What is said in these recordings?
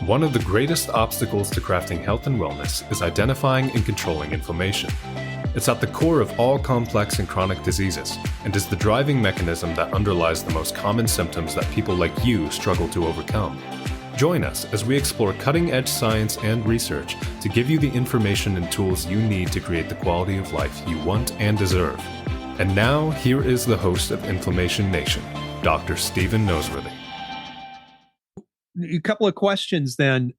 One of the greatest obstacles to crafting health and wellness is identifying and controlling inflammation. It's at the core of all complex and chronic diseases, and is the driving mechanism that underlies the most common symptoms that people like you struggle to overcome. Join us as we explore cutting-edge science and research to give you the information and tools you need to create the quality of life you want and deserve. And now, here is the host of Inflammation Nation, Dr. Stephen Noseworthy. A couple of questions then.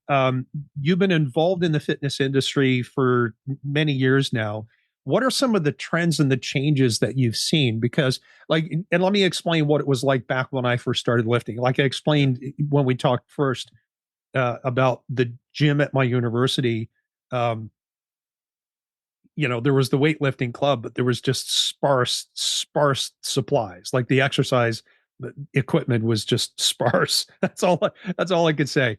You've been involved in the fitness industry for many years now. What are some of the trends and the changes that you've seen? Because and let me explain what it was like back when I first started lifting. Like I explained when we talked first about the gym at my university, there was the weightlifting club, but there was just sparse supplies. Like the exercise equipment was just sparse. That's all I could say.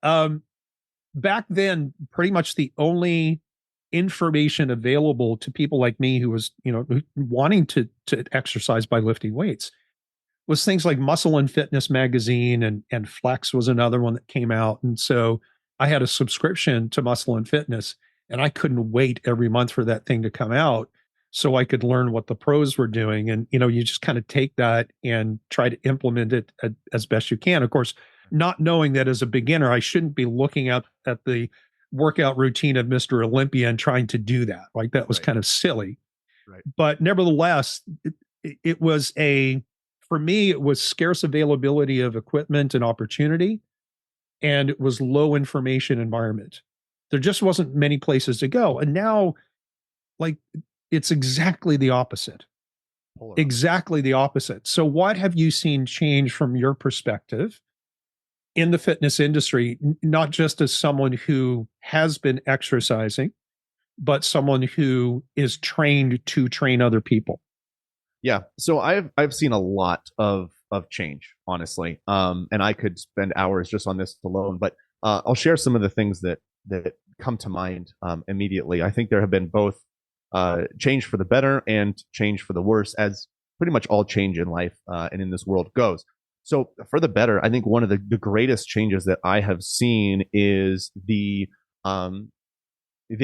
Back then, pretty much the only information available to people like me who was, wanting to exercise by lifting weights was things like Muscle and Fitness magazine, and Flex was another one that came out. And so I had a subscription to Muscle and Fitness, and I couldn't wait every month for that thing to come out so I could learn what the pros were doing. And, you just kind of take that and try to implement it as best you can. Of course, not knowing that as a beginner, I shouldn't be looking at the workout routine of Mr. Olympia and trying to do that. Like that was kind of silly. Right. But nevertheless, it was for me, it was scarce availability of equipment and opportunity, and it was low information environment. There just wasn't many places to go. And now, it's exactly the opposite. Exactly the opposite. So what have you seen change from your perspective in the fitness industry, not just as someone who has been exercising, but someone who is trained to train other people? Yeah. So I've seen a lot of change, honestly. And I could spend hours just on this alone, but I'll share some of the things that come to mind immediately. I think there have been both change for the better and change for the worse, as pretty much all change in life and in this world goes. So for the better, I think one of the greatest changes that I have seen is the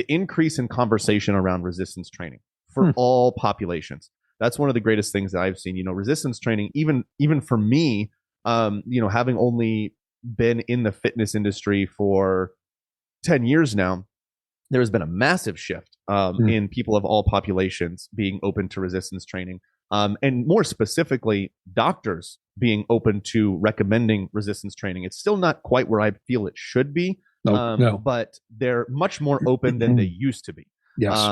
increase in conversation around resistance training for all populations. That's one of the greatest things that I've seen. Resistance training, even for me, having only been in the fitness industry for 10 years now, there has been a massive shift in people of all populations being open to resistance training. And more specifically, doctors being open to recommending resistance training. It's still not quite where I feel it should be, but they're much more open than they used to be. Yes.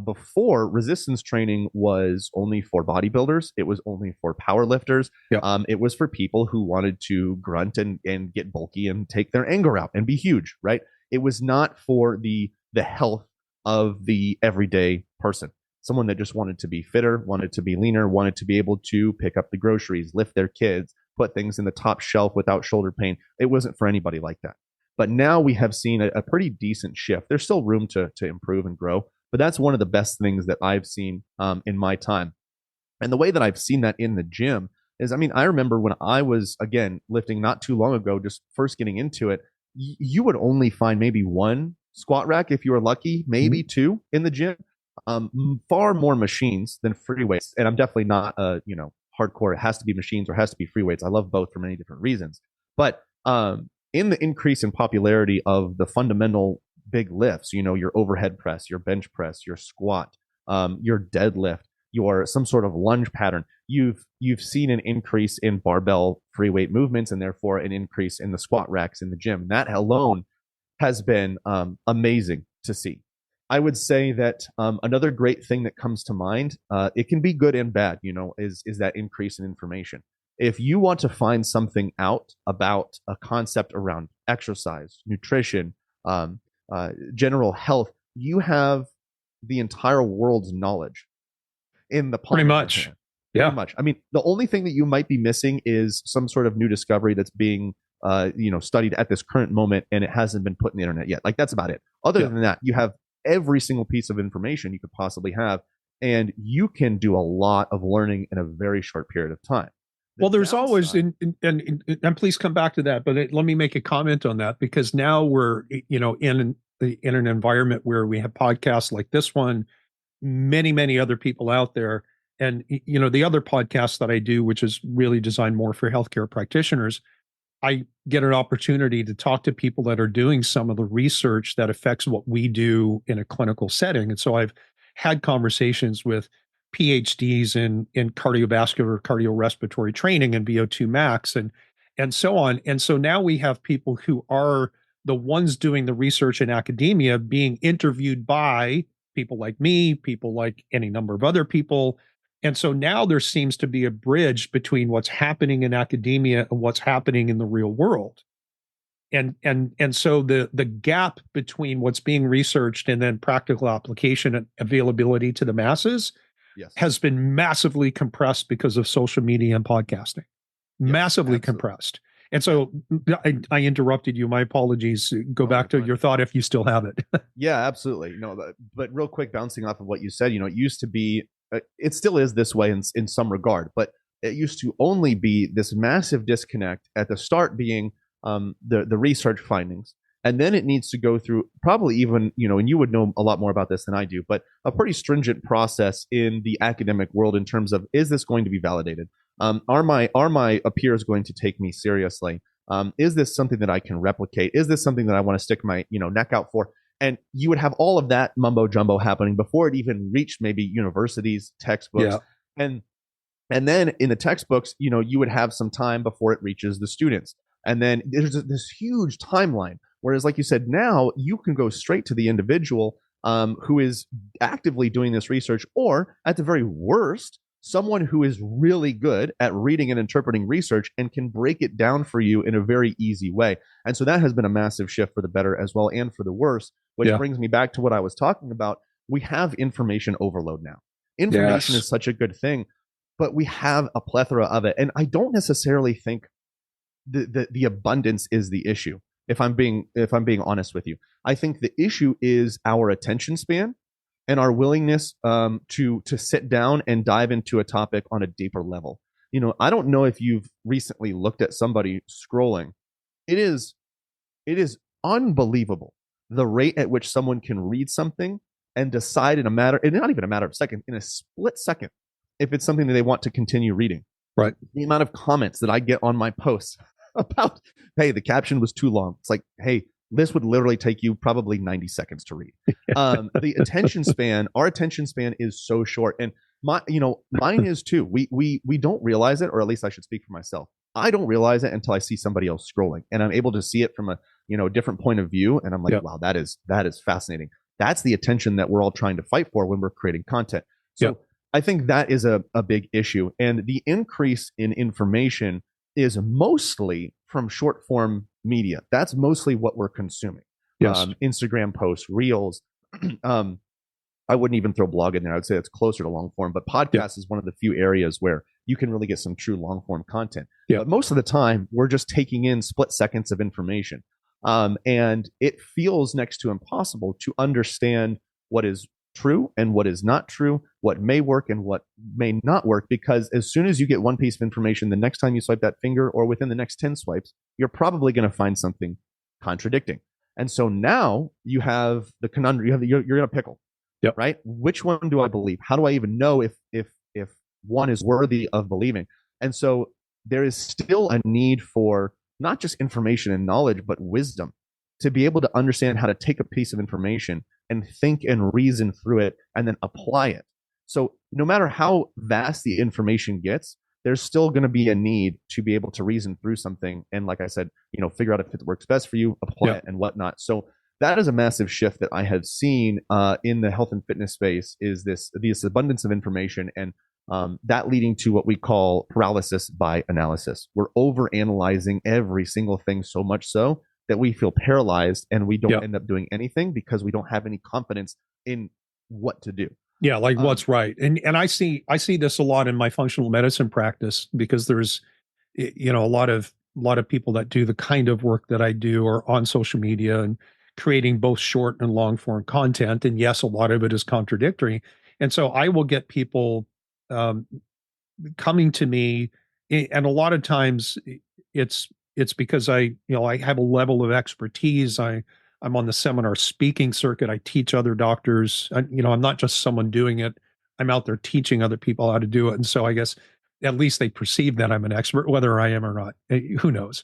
Before, resistance training was only for bodybuilders. It was only for powerlifters. Yep. It was for people who wanted to grunt and get bulky and take their anger out and be huge, right? It was not for the health of the everyday person. Someone that just wanted to be fitter, wanted to be leaner, wanted to be able to pick up the groceries, lift their kids, put things in the top shelf without shoulder pain. It wasn't for anybody like that. But now we have seen a pretty decent shift. There's still room to improve and grow, but that's one of the best things that I've seen in my time. And the way that I've seen that in the gym is, I remember when I was, again, lifting not too long ago, just first getting into it, you would only find maybe one squat rack if you were lucky, maybe two in the gym. Far more machines than free weights. And I'm definitely not hardcore. It has to be machines or it has to be free weights. I love both for many different reasons. But in the increase in popularity of the fundamental big lifts, your overhead press, your bench press, your squat, your deadlift, your some sort of lunge pattern, you've seen an increase in barbell free weight movements, and therefore an increase in the squat racks in the gym. That alone has been amazing to see. I would say that another great thing that comes to mind, it can be good and bad, is that increase in information. If you want to find something out about a concept around exercise, nutrition, general health, you have the entire world's knowledge in the palm. Pretty much. Yeah. Pretty much. The only thing that you might be missing is some sort of new discovery that's being studied at this current moment, and it hasn't been put in the internet yet. That's about it. Other than that, you have every single piece of information you could possibly have, and you can do a lot of learning in a very short period of time. Well, there's always, and please come back to that, but let me make a comment on that, because now we're, in an environment where we have podcasts like this one, many other people out there. And, the other podcast that I do, which is really designed more for healthcare practitioners, I get an opportunity to talk to people that are doing some of the research that affects what we do in a clinical setting. And so I've had conversations with PhDs in cardiovascular, cardiorespiratory training and VO2 max and so on. And so now we have people who are the ones doing the research in academia being interviewed by people like me, people like any number of other people. And so now there seems to be a bridge between what's happening in academia and what's happening in the real world. And so the gap between what's being researched and then practical application and availability to the masses has been massively compressed because of social media and podcasting. Massively compressed. And so I interrupted you. My apologies. Go back to your thought if you still have it. Yeah, absolutely. No, but real quick, bouncing off of what you said, it used to be, it still is this way in some regard, but it used to only be this massive disconnect at the start being the research findings. And then it needs to go through probably even, and you would know a lot more about this than I do, but a pretty stringent process in the academic world in terms of, is this going to be validated? Are my peers going to take me seriously? Is this something that I can replicate? Is this something that I want to stick my neck out for? And you would have all of that mumbo jumbo happening before it even reached maybe universities, textbooks, and then in the textbooks, you would have some time before it reaches the students, and then there's this huge timeline. Whereas, like you said, now you can go straight to the individual who is actively doing this research, or at the very worst, someone who is really good at reading and interpreting research and can break it down for you in a very easy way. And so that has been a massive shift for the better as well, and for the worse, which brings me back to what I was talking about. We have information overload now. Information is such a good thing, but we have a plethora of it. And I don't necessarily think the abundance is the issue. If I'm being honest with you, I think the issue is our attention span and our willingness to sit down and dive into a topic on a deeper level. I don't know if you've recently looked at somebody scrolling. It is unbelievable the rate at which someone can read something and decide in not even a matter of seconds, in a split second, if it's something that they want to continue reading. Right. The amount of comments that I get on my posts about, hey, the caption was too long. It's like, hey, this would literally take you probably 90 seconds to read. The attention span, our attention span is so short, and mine is too. We don't realize it, or at least I should speak for myself. I don't realize it until I see somebody else scrolling, and I'm able to see it from a different point of view, and I'm like, wow, that is fascinating. That's the attention that we're all trying to fight for when we're creating content. So I think that is a big issue, and the increase in information is mostly from short form media. That's mostly what we're consuming. Instagram posts, reels. I wouldn't even throw blog in there. I would say it's closer to long form, but podcast is one of the few areas where you can really get some true long form content. But most of the time, we're just taking in split seconds of information. And it feels next to impossible to understand what is true and what is not true, what may work and what may not work, because as soon as you get one piece of information, the next time you swipe that finger or within the next 10 swipes, you're probably going to find something contradicting. And so now you have the conundrum, you're in a pickle, right? Which one do I believe? How do I even know if one is worthy of believing? And so there is still a need for not just information and knowledge, but wisdom, to be able to understand how to take a piece of information and think and reason through it and then apply it. So no matter how vast the information gets, there's still going to be a need to be able to reason through something. And like I said, figure out if it works best for you, apply it and whatnot. So that is a massive shift that I have seen in the health and fitness space, is this abundance of information, and that leading to what we call paralysis by analysis. We're over-analyzing every single thing, so much so that we feel paralyzed and we don't end up doing anything because we don't have any confidence in what to do. Yeah, like what's right. And I see this a lot in my functional medicine practice, because there's a lot of people that do the kind of work that I do are on social media and creating both short and long form content. And yes, a lot of it is contradictory. And so I will get people coming to me and a lot of times it's because I have a level of expertise. I'm on the seminar speaking circuit. I teach other doctors. I'm not just someone doing it. I'm out there teaching other people how to do it. And so I guess at least they perceive that I'm an expert, whether I am or not. Who knows?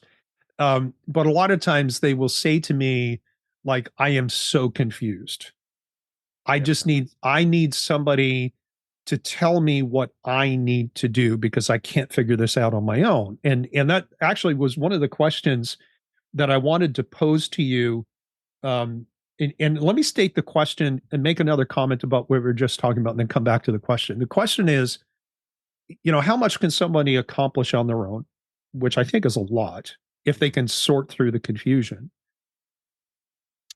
But a lot of times they will say to me, like, I am so confused. I need somebody to tell me what I need to do because I can't figure this out on my own. And that actually was one of the questions that I wanted to pose to you. And let me state the question and make another comment about what we were just talking about and then come back to the question. The question is, how much can somebody accomplish on their own, which I think is a lot, if they can sort through the confusion?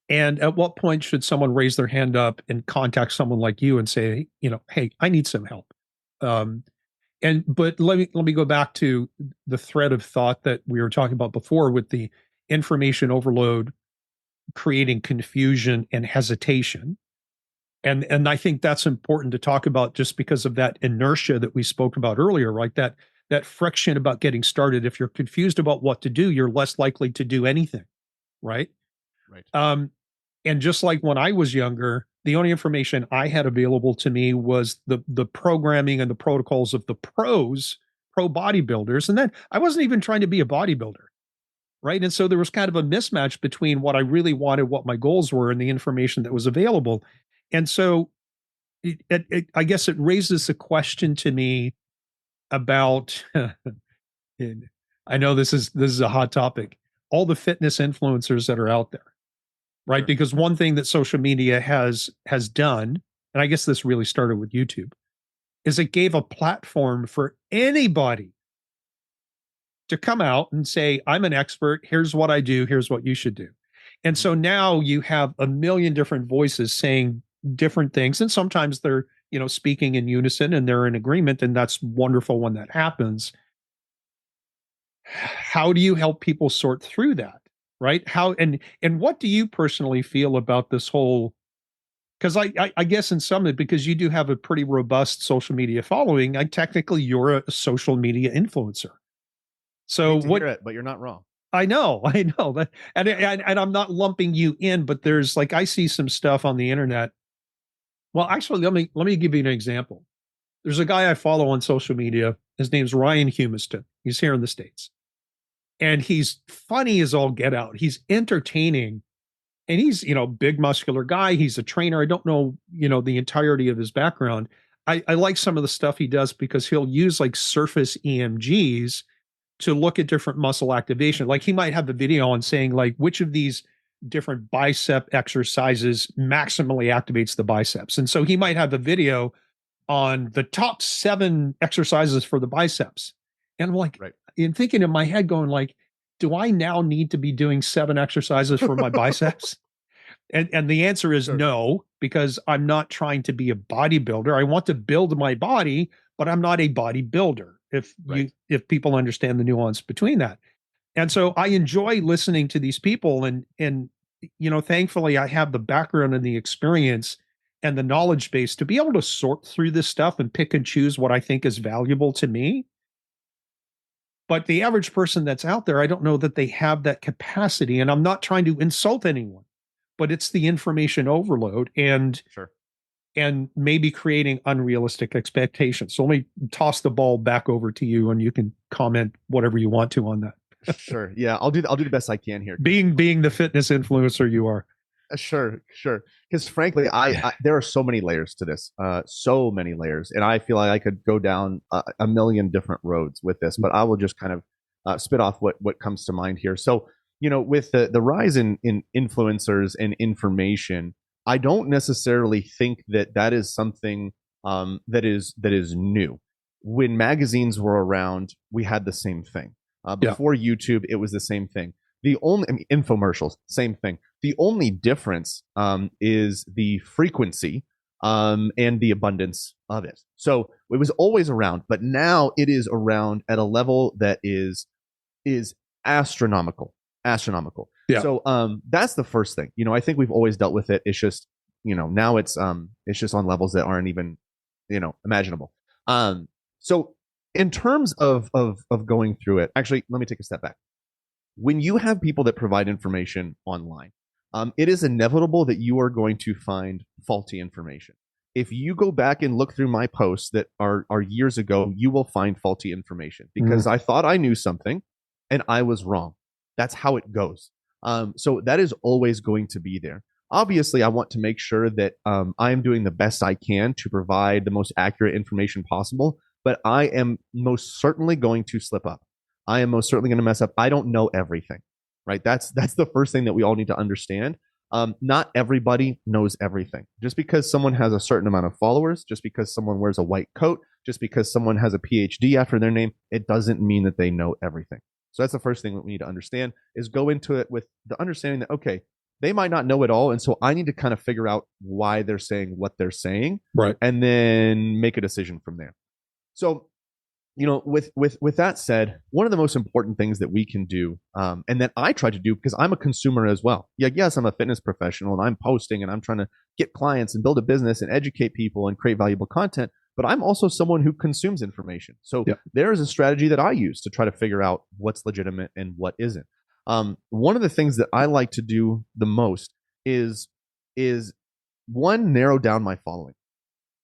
And at what point should someone raise their hand up and contact someone like you and say, hey, I need some help? But let me go back to the thread of thought that we were talking about before with the information overload creating confusion and hesitation. And I think that's important to talk about just because of that inertia that we spoke about earlier, right? That friction about getting started. If you're confused about what to do, you're less likely to do anything, right? Right. And just like when I was younger, the only information I had available to me was the programming and the protocols of the pro bodybuilders. And then I wasn't even trying to be a bodybuilder, right? And so there was kind of a mismatch between what I really wanted, what my goals were, and the information that was available. And so I guess it raises a question to me about, I know this is a hot topic, all the fitness influencers that are out there. Right. Sure. Because one thing that social media has done, and I guess this really started with YouTube, is it gave a platform for anybody to come out and say, I'm an expert. Here's what I do. Here's what you should do. And so now you have a million different voices saying different things. And sometimes they're, speaking in unison and they're in agreement. And that's wonderful when that happens. How do you help people sort through that? Right? How and what do you personally feel about this whole? Because I guess in some of it, because you do have a pretty robust social media following, technically you're a social media influencer. So what? Hear it, but you're not wrong. I know that, and I'm not lumping you in, but there's I see some stuff on the internet. Well, actually, let me give you an example. There's a guy I follow on social media. His name's Ryan Humiston. He's here in the States. And he's funny as all get out. He's entertaining. And he's, big muscular guy. He's a trainer. I don't know, the entirety of his background. I like some of the stuff he does because he'll use surface EMGs to look at different muscle activation. Like he might have the video on saying which of these different bicep exercises maximally activates the biceps. And so he might have a video on the top 7 exercises for the biceps. And I'm like, right. In thinking in my head going do I now need to be doing 7 exercises for my biceps? And the answer is no, because I'm not trying to be a bodybuilder. I want to build my body, but I'm not a bodybuilder. If people understand the nuance between that. And so I enjoy listening to these people and thankfully I have the background and the experience and the knowledge base to be able to sort through this stuff and pick and choose what I think is valuable to me. But the average person that's out there, I don't know that they have that capacity. And I'm not trying to insult anyone, but it's the information overload and maybe creating unrealistic expectations. So let me toss the ball back over to you and you can comment whatever you want to on that. Sure. Yeah, I'll do the best I can here. Being the fitness influencer you are. Sure. Because frankly, I there are so many layers to this, so many layers, and I feel like I could go down a million different roads with this. But I will just kind of spit off what comes to mind here. So, with the rise in influencers and information, I don't necessarily think that is something that is new. When magazines were around, we had the same thing. Before YouTube, it was the same thing. Infomercials, same thing. The only difference is the frequency and the abundance of it. So it was always around, but now it is around at a level that is astronomical. Yeah. So that's the first thing. I think we've always dealt with it. It's just, now it's just on levels that aren't even, imaginable. So in terms of going through it, actually, let me take a step back. When you have people that provide information online, it is inevitable that you are going to find faulty information. If you go back and look through my posts that are years ago, you will find faulty information because I thought I knew something and I was wrong. That's how it goes. So that is always going to be there. Obviously, I want to make sure that I am doing the best I can to provide the most accurate information possible, but I am most certainly going to slip up. I am most certainly going to mess up. I don't know everything, right? That's the first thing that we all need to understand. Not everybody knows everything. Just because someone has a certain amount of followers, just because someone wears a white coat, just because someone has a PhD after their name, it doesn't mean that they know everything. So that's the first thing that we need to understand is go into it with the understanding that, okay, they might not know it all. And so I need to kind of figure out why they're saying what they're saying, right, and then make a decision from there. So, with that said, one of the most important things that we can do, and that I try to do because I'm a consumer as well. Yeah, yes, I'm a fitness professional and I'm posting and I'm trying to get clients and build a business and educate people and create valuable content. But I'm also someone who consumes information. So there is a strategy that I use to try to figure out what's legitimate and what isn't. One of the things that I like to do the most is one, narrow down my following.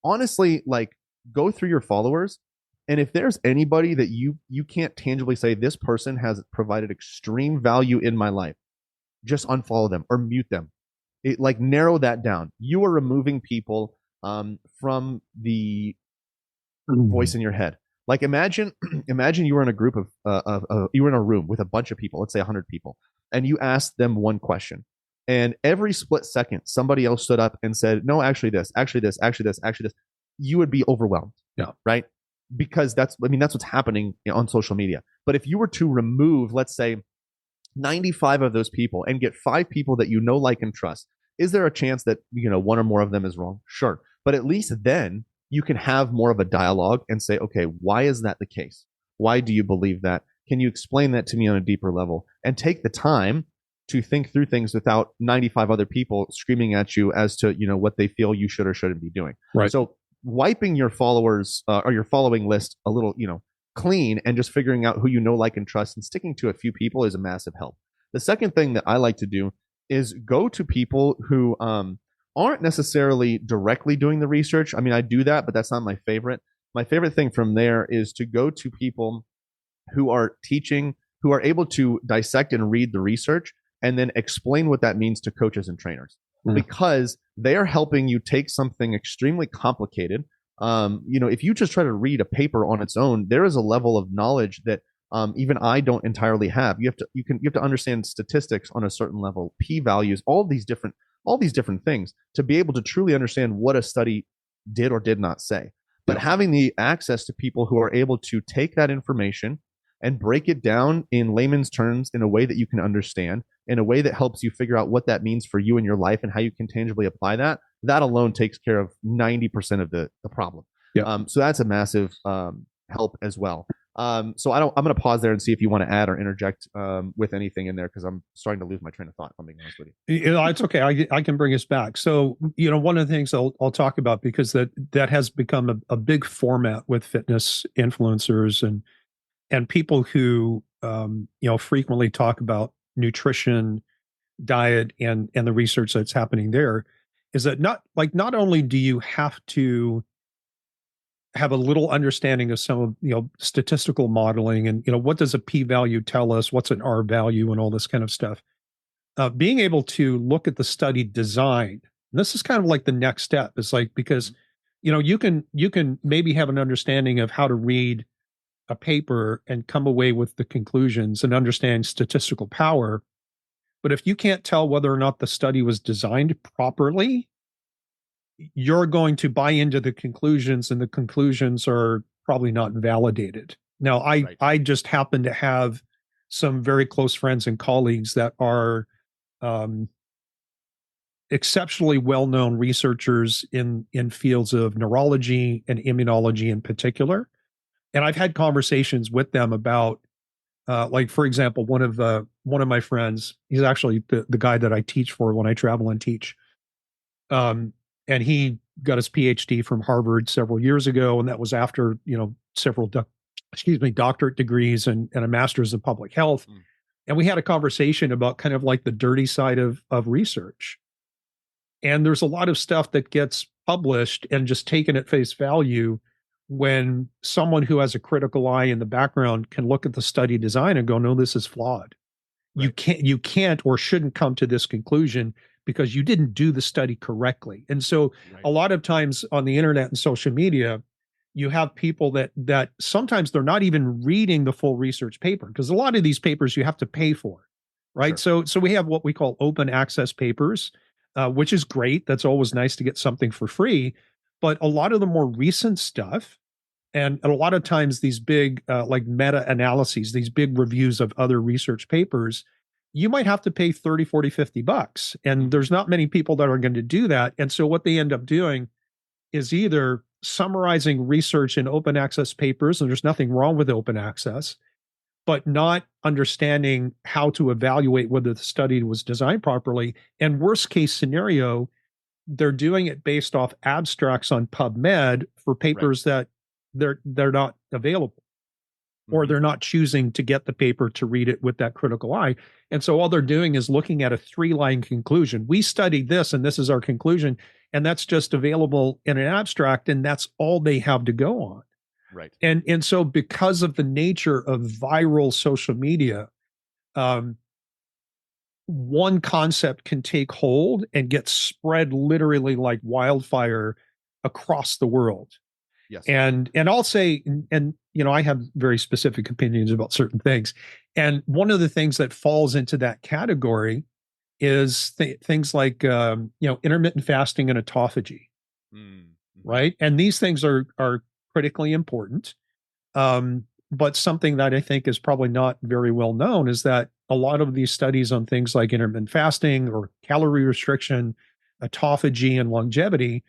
Honestly, like, go through your followers, and if there's anybody that you can't tangibly say this person has provided extreme value in my life, just unfollow them or mute them. Like, narrow that down. You are removing people from the voice in your head. Like, imagine you were in a group you were in a room with a bunch of people, let's say 100 people, and you asked them one question, and every split second somebody else stood up and said, no, actually this, actually this, actually this, actually this. You would be overwhelmed. Yeah. Right. Because that's what's happening on social media. But if you were to remove, let's say, 95 of those people and get 5 people that you know, like, and trust, is there a chance that, one or more of them is wrong? Sure. But at least then you can have more of a dialogue and say, okay, why is that the case? Why do you believe that? Can you explain that to me on a deeper level? And take the time to think through things without 95 other people screaming at you as to, what they feel you should or shouldn't be doing. Right. So wiping your followers or your following list a little, clean, and just figuring out who you know, like, and trust, and sticking to a few people is a massive help. The second thing that I like to do is go to people who aren't necessarily directly doing the research. I mean, I do that, but that's not my favorite. My favorite thing from there is to go to people who are teaching, who are able to dissect and read the research and then explain what that means to coaches and trainers. Because they are helping you take something extremely complicated. If you just try to read a paper on its own, there is a level of knowledge that even I don't entirely have. You have to understand statistics on a certain level, p-values, all these different things to be able to truly understand what a study did or did not say. But having the access to people who are able to take that information and break it down in layman's terms in a way that you can understand, in a way that helps you figure out what that means for you in your life and how you can tangibly apply that, that alone takes care of 90% of the problem. So that's a massive help as well. So I'm going to pause there and see if you want to add or interject with anything in there, because I'm starting to lose my train of thought, if I'm being honest with you. It's okay. I can bring us back. So, one of the things I'll talk about, because that has become a big format with fitness influencers and people who, frequently talk about nutrition, diet, and the research that's happening there, is that not only do you have to have a little understanding of some of, statistical modeling and, what does a p-value tell us, what's an R-value, and all this kind of stuff. Being able to look at the study design, and this is kind of like the next step. It's like, because, you can maybe have an understanding of how to read a paper and come away with the conclusions and understand statistical power. But if you can't tell whether or not the study was designed properly, you're going to buy into the conclusions, and the conclusions are probably not validated. Now, I just happen to have some very close friends and colleagues that are exceptionally well-known researchers in fields of neurology and immunology in particular. And I've had conversations with them about, like, for example, one of my friends, he's actually the guy that I teach for when I travel and teach. And he got his PhD from Harvard several years ago, and that was after, several doctorate degrees and a master's in public health. And we had a conversation about kind of like the dirty side of research. And there's a lot of stuff that gets published and just taken at face value when someone who has a critical eye in the background can look at the study design and go, no, this is flawed. Right. You can't or shouldn't come to this conclusion because you didn't do the study correctly. And so a lot of times on the internet and social media, you have people that sometimes they're not even reading the full research paper, because a lot of these papers you have to pay for, right? Sure. So we have what we call open access papers, which is great. That's always nice to get something for free. But a lot of the more recent stuff, and a lot of times these big like meta-analyses, these big reviews of other research papers, you might have to pay 30, 40, 50 bucks. And there's not many people that are going to do that. And so what they end up doing is either summarizing research in open access papers, and there's nothing wrong with open access, but not understanding how to evaluate whether the study was designed properly. And worst case scenario, they're doing it based off abstracts on PubMed for papers that they're not available, or they're not choosing to get the paper to read it with that critical eye. And so all they're doing is looking at a 3-line conclusion. We studied this, and this is our conclusion. And that's just available in an abstract, and that's all they have to go on. Right. And so because of the nature of viral social media, one concept can take hold and get spread literally like wildfire across the world. Yes. And I'll say, and you know, I have very specific opinions about certain things. And one of the things that falls into that category is things like, intermittent fasting and autophagy, right? And these things are critically important. But something that I think is probably not very well known is that a lot of these studies on things like intermittent fasting or calorie restriction, autophagy, and longevity,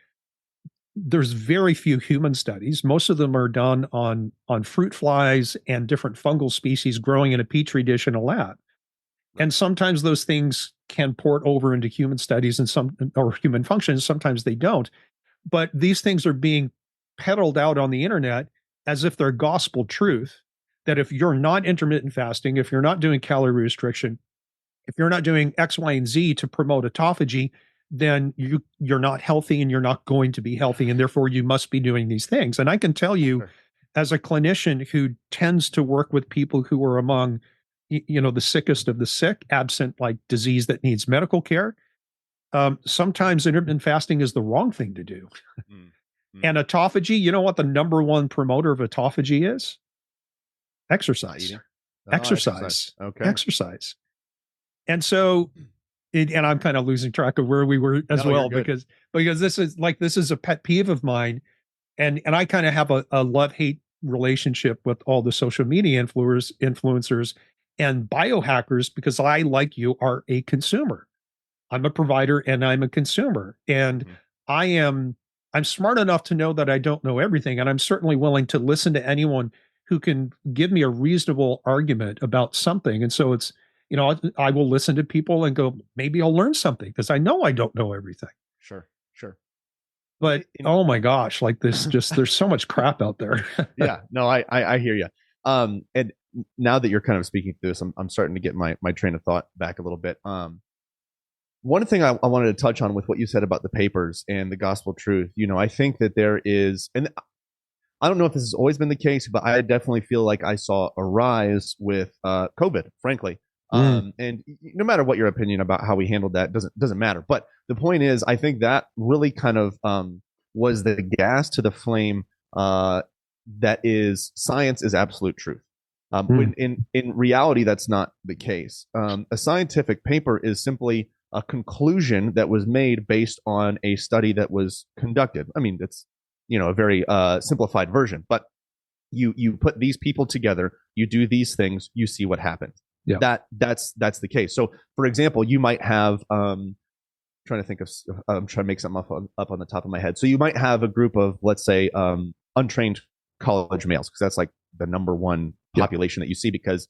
there's very few human studies. Most of them are done on fruit flies and different fungal species growing in a petri dish in a lab. And sometimes those things can port over into human studies or human functions. Sometimes they don't. But these things are being peddled out on the internet as if they're gospel truth, that if you're not intermittent fasting, if you're not doing calorie restriction, if you're not doing X, Y, and Z to promote autophagy, then you're not healthy and you're not going to be healthy. And therefore you must be doing these things. And I can tell you, as a clinician who tends to work with people who are among the sickest of the sick, absent like disease that needs medical care, sometimes intermittent fasting is the wrong thing to do. And autophagy, you know what the number one promoter of autophagy is? Exercise. Exercise. Okay. Exercise. And so, and I'm kind of losing track of where we were as well, because this is a pet peeve of mine. And I kind of have a love-hate relationship with all the social media influencers and biohackers, because I, like you, are a consumer. I'm a provider and I'm a consumer. And I'm smart enough to know that I don't know everything. And I'm certainly willing to listen to anyone who can give me a reasonable argument about something. And so it's, I will listen to people and go, maybe I'll learn something, because I know I don't know everything. Sure. But oh my gosh, like this, there's so much crap out there. Yeah, no, I hear you. And now that you're kind of speaking through this, I'm starting to get my train of thought back a little bit. One thing I wanted to touch on with what you said about the papers and the gospel truth, I think that there is, and I don't know if this has always been the case, but I definitely feel like I saw a rise with COVID, frankly. And no matter what your opinion about how we handled that, doesn't matter. But the point is, I think that really kind of was the gas to the flame. That is, science is absolute truth. When in reality, that's not the case. A scientific paper is simply a conclusion that was made based on a study that was conducted. I mean, it's a very simplified version, but you put these people together, you do these things, you see what happens. Yeah. That's the case. So, for example, you might have I'm trying to make something up on the top of my head. So you might have a group of, let's say, untrained college males, because that's like the number one population that you see, because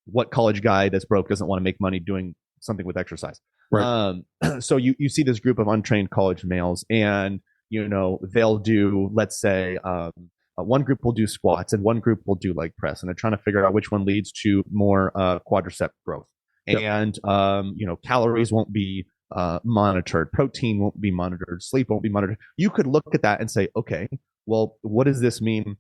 what college guy that's broke doesn't want to make money doing something with exercise? Right. So you see this group of untrained college males, and they'll do, let's say, one group will do squats and one group will do leg press, and they're trying to figure out which one leads to more quadricep growth. Yep. And calories won't be monitored, protein won't be monitored, sleep won't be monitored. You could look at that and say, okay, well, what does this mean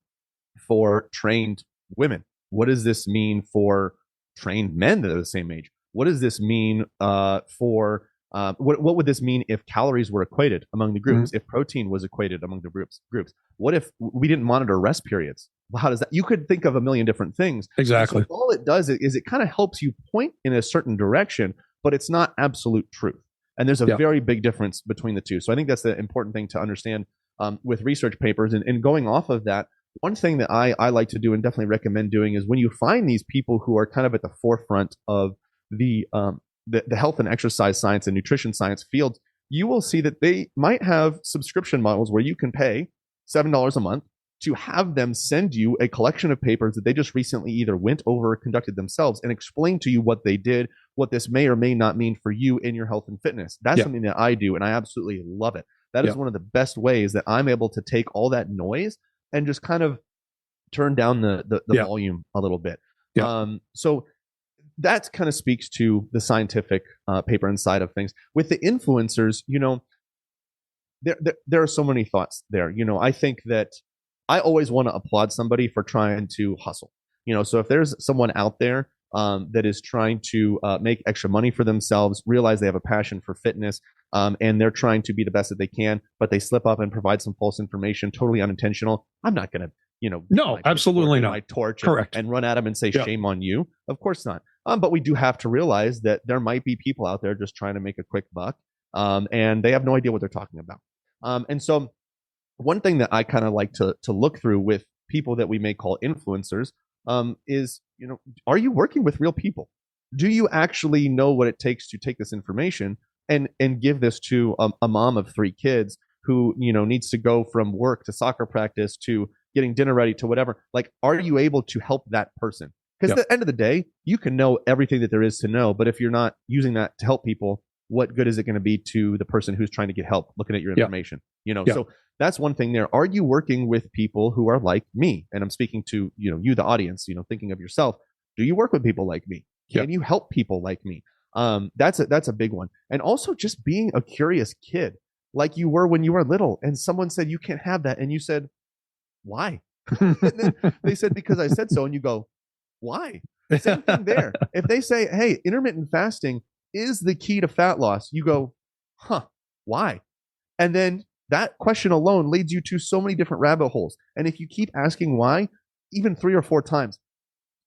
for trained women? What does this mean for trained men that are the same age? What does this mean for what would this mean if calories were equated among the groups? If protein was equated among the groups? What if we didn't monitor rest periods? Well, how does that? You could think of a million different things. Exactly. So all it does is it kind of helps you point in a certain direction, but it's not absolute truth. And there's a very big difference between the two. So I think that's the important thing to understand with research papers. And going off of that, one thing that I like to do and definitely recommend doing is when you find these people who are kind of at the forefront of the health and exercise science and nutrition science fields, you will see that they might have subscription models where you can pay $7 a month to have them send you a collection of papers that they just recently either went over or conducted themselves and explain to you what they did, what this may or may not mean for you in your health and fitness. That's something that I do, and I absolutely love it. That is one of the best ways that I'm able to take all that noise and just kind of turn down the volume a little bit. So that kind of speaks to the scientific paper inside of things. With the influencers, there are so many thoughts there. I think that I always want to applaud somebody for trying to hustle. So if there's someone out there that is trying to make extra money for themselves, realize they have a passion for fitness, and they're trying to be the best that they can, but they slip up and provide some false information, totally unintentional, I'm not going to, no, absolutely not. My torch Correct. and run at them and say, shame on you. Of course not. But we do have to realize that there might be people out there just trying to make a quick buck, and they have no idea what they're talking about. And so one thing that I kind of like to look through with people that we may call influencers is, are you working with real people? Do you actually know what it takes to take this information and give this to a mom of 3 kids who, needs to go from work to soccer practice to getting dinner ready to whatever? Like, are you able to help that person? Because at the end of the day, you can know everything that there is to know, but if you're not using that to help people, what good is it going to be to the person who's trying to get help looking at your information? So that's one thing there. Are you working with people who are like me? And I'm speaking to, you, the audience, thinking of yourself. Do you work with people like me? Can you help people like me? That's a big one. And also just being a curious kid like you were when you were little and someone said, you can't have that. And you said, why? And then they said, because I said so. And you go, why? Same thing there. If they say, hey, intermittent fasting is the key to fat loss, you go, why? And then that question alone leads you to so many different rabbit holes. And if you keep asking why, even 3 or 4 times,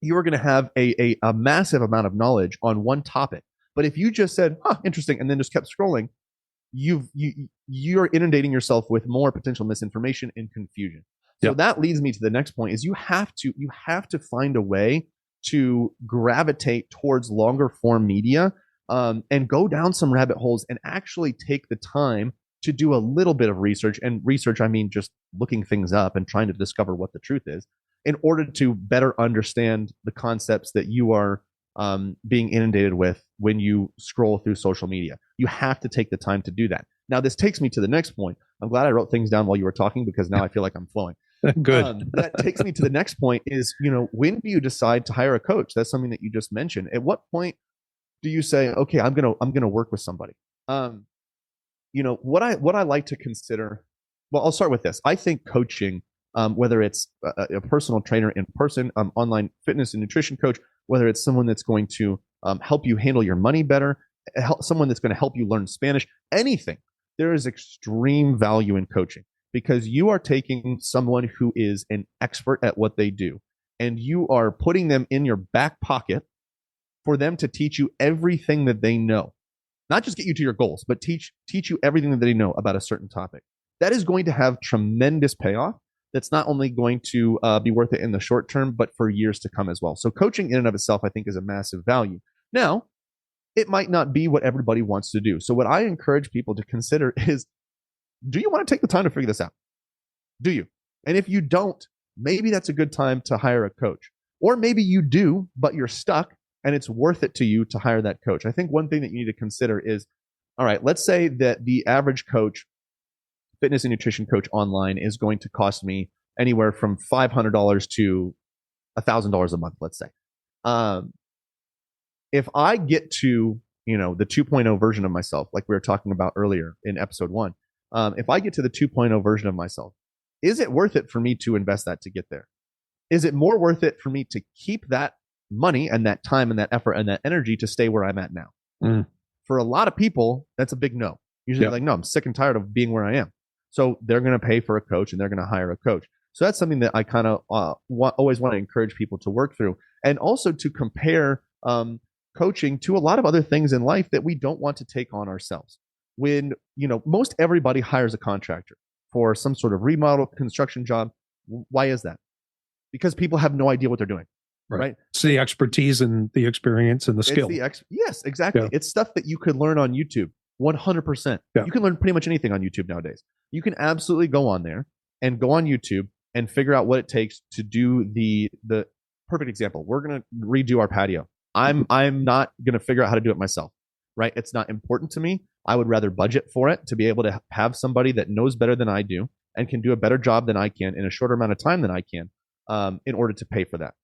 you are going to have a massive amount of knowledge on one topic. But if you just said, interesting, and then just kept scrolling, you're inundating yourself with more potential misinformation and confusion. So that leads me to the next point: is you have to find a way to gravitate towards longer form media and go down some rabbit holes and actually take the time to do a little bit of research. And research, I mean, just looking things up and trying to discover what the truth is in order to better understand the concepts that you are being inundated with when you scroll through social media. You have to take the time to do that. Now, this takes me to the next point. I'm glad I wrote things down while you were talking because now I feel like I'm flowing. Good. That takes me to the next point is, when do you decide to hire a coach? That's something that you just mentioned. At what point do you say, okay, I'm going to work with somebody? What I like to consider, well, I'll start with this. I think coaching, whether it's a personal trainer in person, online fitness and nutrition coach, whether it's someone that's going to help you handle your money better, someone that's going to help you learn Spanish, anything, there is extreme value in coaching because you are taking someone who is an expert at what they do and you are putting them in your back pocket for them to teach you everything that they know. Not just get you to your goals, but teach you everything that they know about a certain topic. That is going to have tremendous payoff. That's not only going to be worth it in the short term, but for years to come as well. So coaching in and of itself, I think, is a massive value. Now, it might not be what everybody wants to do. So what I encourage people to consider is, do you want to take the time to figure this out? Do you? And if you don't, maybe that's a good time to hire a coach. Or maybe you do, but you're stuck and it's worth it to you to hire that coach. I think one thing that you need to consider is, all right, let's say that the average coach, fitness and nutrition coach online, is going to cost me anywhere from $500 to $1,000 a month, let's say. If I get to, the 2.0 version of myself, like we were talking about earlier in episode 1, if I get to the 2.0 version of myself, is it worth it for me to invest that to get there? Is it more worth it for me to keep that money and that time and that effort and that energy to stay where I'm at now? For a lot of people, that's a big no. Usually like, no, I'm sick and tired of being where I am. So they're going to pay for a coach and they're going to hire a coach. So that's something that I kind of always want to encourage people to work through, and also to compare coaching to a lot of other things in life that we don't want to take on ourselves. When, most everybody hires a contractor for some sort of remodel construction job. Why is that? Because people have no idea what they're doing. Right. It's the expertise and the experience and the skill. Yes, exactly. Yeah. It's stuff that you could learn on YouTube. 100%. Yeah. You can learn pretty much anything on YouTube nowadays. You can absolutely go on there and go on YouTube and figure out what it takes to do the perfect example. We're going to redo our patio. I'm not going to figure out how to do it myself, right? It's not important to me. I would rather budget for it to be able to have somebody that knows better than I do and can do a better job than I can in a shorter amount of time than I can, in order to pay for that.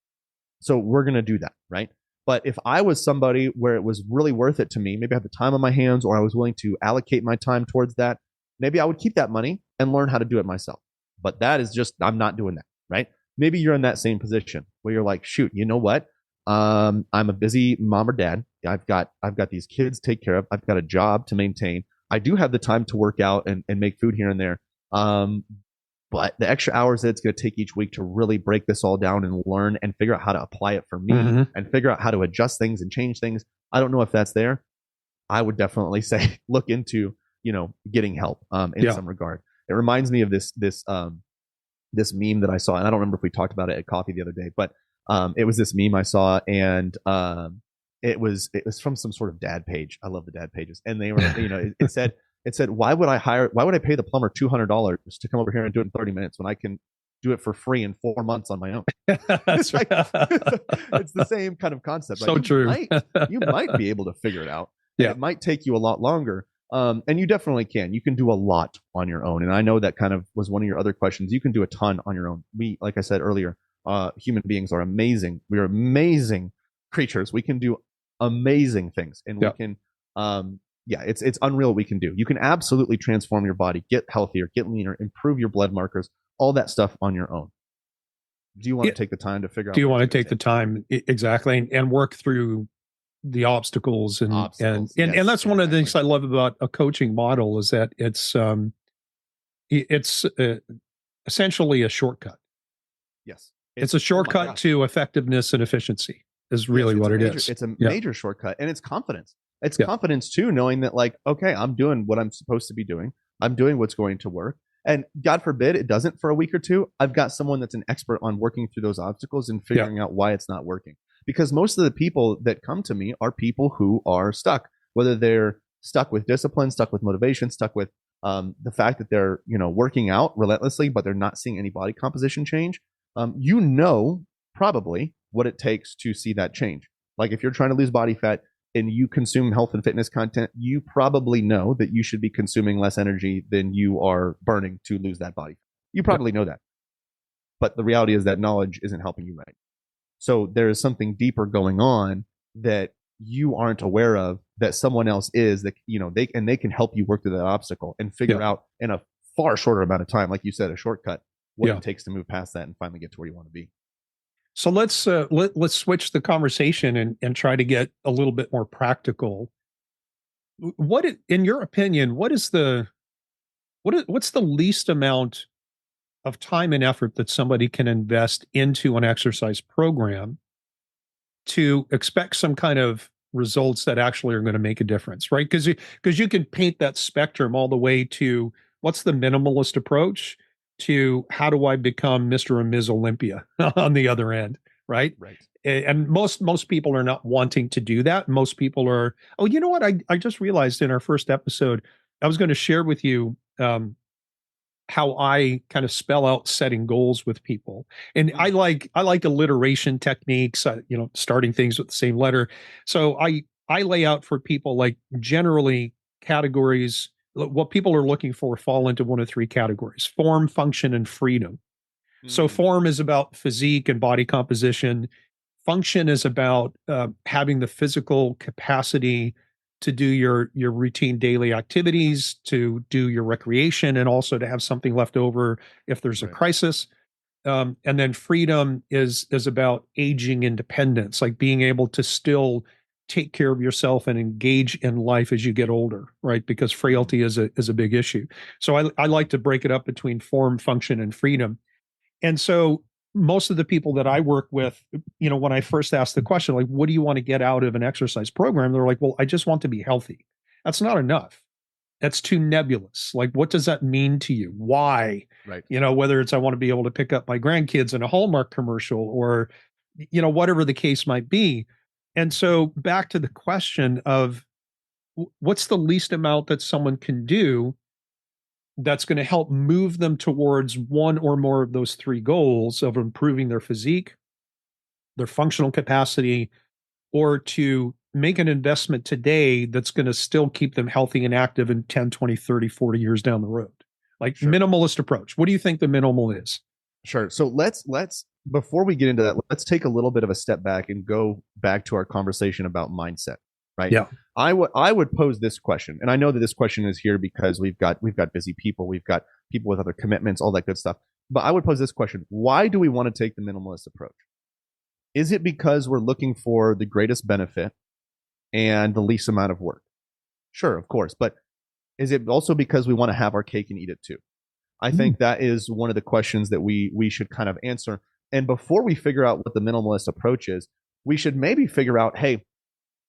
So we're going to do that, right? But if I was somebody where it was really worth it to me, maybe I have the time on my hands, or I was willing to allocate my time towards that, maybe I would keep that money and learn how to do it myself. But that is just, I'm not doing that, right? Maybe you're in that same position where you're like, shoot, you know what? I'm a busy mom or dad. I've got these kids to take care of. I've got a job to maintain. I do have the time to work out and make food here and there. But the extra hours that it's going to take each week to really break this all down and learn and figure out how to apply it for me and figure out how to adjust things and change things, I don't know if that's there. I would definitely say look into, getting help in some regard. It reminds me of this meme that I saw, and I don't remember if we talked about it at coffee the other day, but it was this meme I saw, and it was from some sort of dad page. I love the dad pages, and they were, it said, why would I pay the plumber $200 to come over here and do it in 30 minutes when I can do it for free in 4 months on my own? That's right. It's the same kind of concept. So true. You might be able to figure it out. Yeah. It might take you a lot longer. And you definitely can. You can do a lot on your own. And I know that kind of was one of your other questions. You can do a ton on your own. We, like I said earlier, human beings are amazing. We are amazing creatures. We can do amazing things, and we can, it's unreal what we can do. You can absolutely transform your body, get healthier, get leaner, improve your blood markers, all that stuff on your own. Do you want to take the time to figure out? Do you want to take the time exactly and work through the obstacles and that's one of the things I love about a coaching model is that it's essentially a shortcut. Yes, it's a shortcut to effectiveness and efficiency. Is really what it is. It's a major shortcut, and it's confidence. It's confidence too, knowing that like, okay, I'm doing what I'm supposed to be doing. I'm doing what's going to work. And God forbid it doesn't for a week or two. I've got someone that's an expert on working through those obstacles and figuring out why it's not working. Because most of the people that come to me are people who are stuck, whether they're stuck with discipline, stuck with motivation, stuck with the fact that they're, working out relentlessly, but they're not seeing any body composition change. Probably what it takes to see that change. Like if you're trying to lose body fat and you consume health and fitness content, you probably know that you should be consuming less energy than you are burning to lose that body. You probably know that. But the reality is that knowledge isn't helping you right. So there is something deeper going on that you aren't aware of that someone else is, that, they can help you work through that obstacle and figure out in a far shorter amount of time, like you said, a shortcut, what it takes to move past that and finally get to where you want to be. So let's switch the conversation and try to get a little bit more practical. In your opinion, what's the least amount of time and effort that somebody can invest into an exercise program to expect some kind of results that actually are going to make a difference, right? Because you can paint that spectrum all the way to what's the minimalist approach to how do I become Mr. and Ms. Olympia on the other end, right? Right. And most people are not wanting to do that. Most people are, oh, you know what? I just realized in our first episode, I was going to share with you how I kind of spell out setting goals with people. And I like alliteration techniques, starting things with the same letter. So I lay out for people like generally categories. What people are looking for fall into one of three categories: form, function, and freedom. So form is about physique and body composition. Function is about having the physical capacity to do your routine daily activities, to do your recreation, and also to have something left over if there's a crisis. And then freedom is about aging independence, like being able to still take care of yourself and engage in life as you get older, right? Because frailty is a big issue. So I like to break it up between form, function, and freedom. And so most of the people that I work with, when I first asked the question, like, what do you want to get out of an exercise program? They're like, well, I just want to be healthy. That's not enough. That's too nebulous. Like, what does that mean to you? Why? Right. Whether it's I want to be able to pick up my grandkids in a Hallmark commercial or, whatever the case might be. And so back to the question of what's the least amount that someone can do that's going to help move them towards one or more of those three goals of improving their physique, their functional capacity, or to make an investment today that's going to still keep them healthy and active in 10, 20, 30, 40 years down the road. Like minimalist approach. What do you think the minimal is? Sure. So let's before we get into that, let's take a little bit of a step back and go back to our conversation about mindset, right? Yeah. I would pose this question, and I know that this question is here because we've got busy people, we've got people with other commitments, all that good stuff. But I would pose this question: why do we want to take the minimalist approach? Is it because we're looking for the greatest benefit and the least amount of work? Sure, of course. But is it also because we want to have our cake and eat it too? I think that is one of the questions that we should kind of answer. And before we figure out what the minimalist approach is, we should maybe figure out, hey,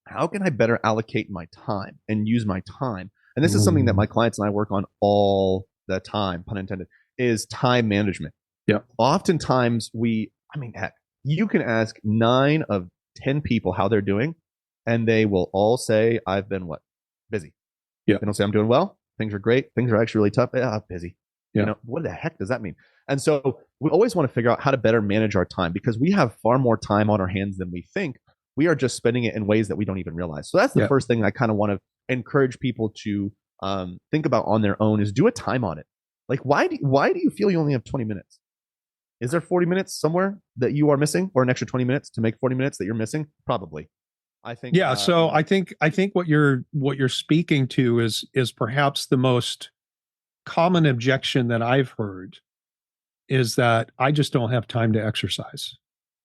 how can I better allocate my time and use my time? And this is something that my clients and I work on all the time, pun intended, is time management. Yeah. Oftentimes heck, you can ask 9 of 10 people how they're doing, and they will all say, I've been busy. Yeah. They don't say I'm doing well. Things are great. Things are actually really tough. Yeah, busy. Yeah. What the heck does that mean? And so we always want to figure out how to better manage our time because we have far more time on our hands than we think. We are just spending it in ways that we don't even realize. So that's the first thing I kind of want to encourage people to think about on their own is do a time audit. Like, why do you feel you only have 20 minutes? Is there 40 minutes somewhere that you are missing, or an extra 20 minutes to make 40 minutes that you're missing? Probably. I think. Yeah. So I think what you're speaking to is perhaps the most common objection that I've heard is that I just don't have time to exercise.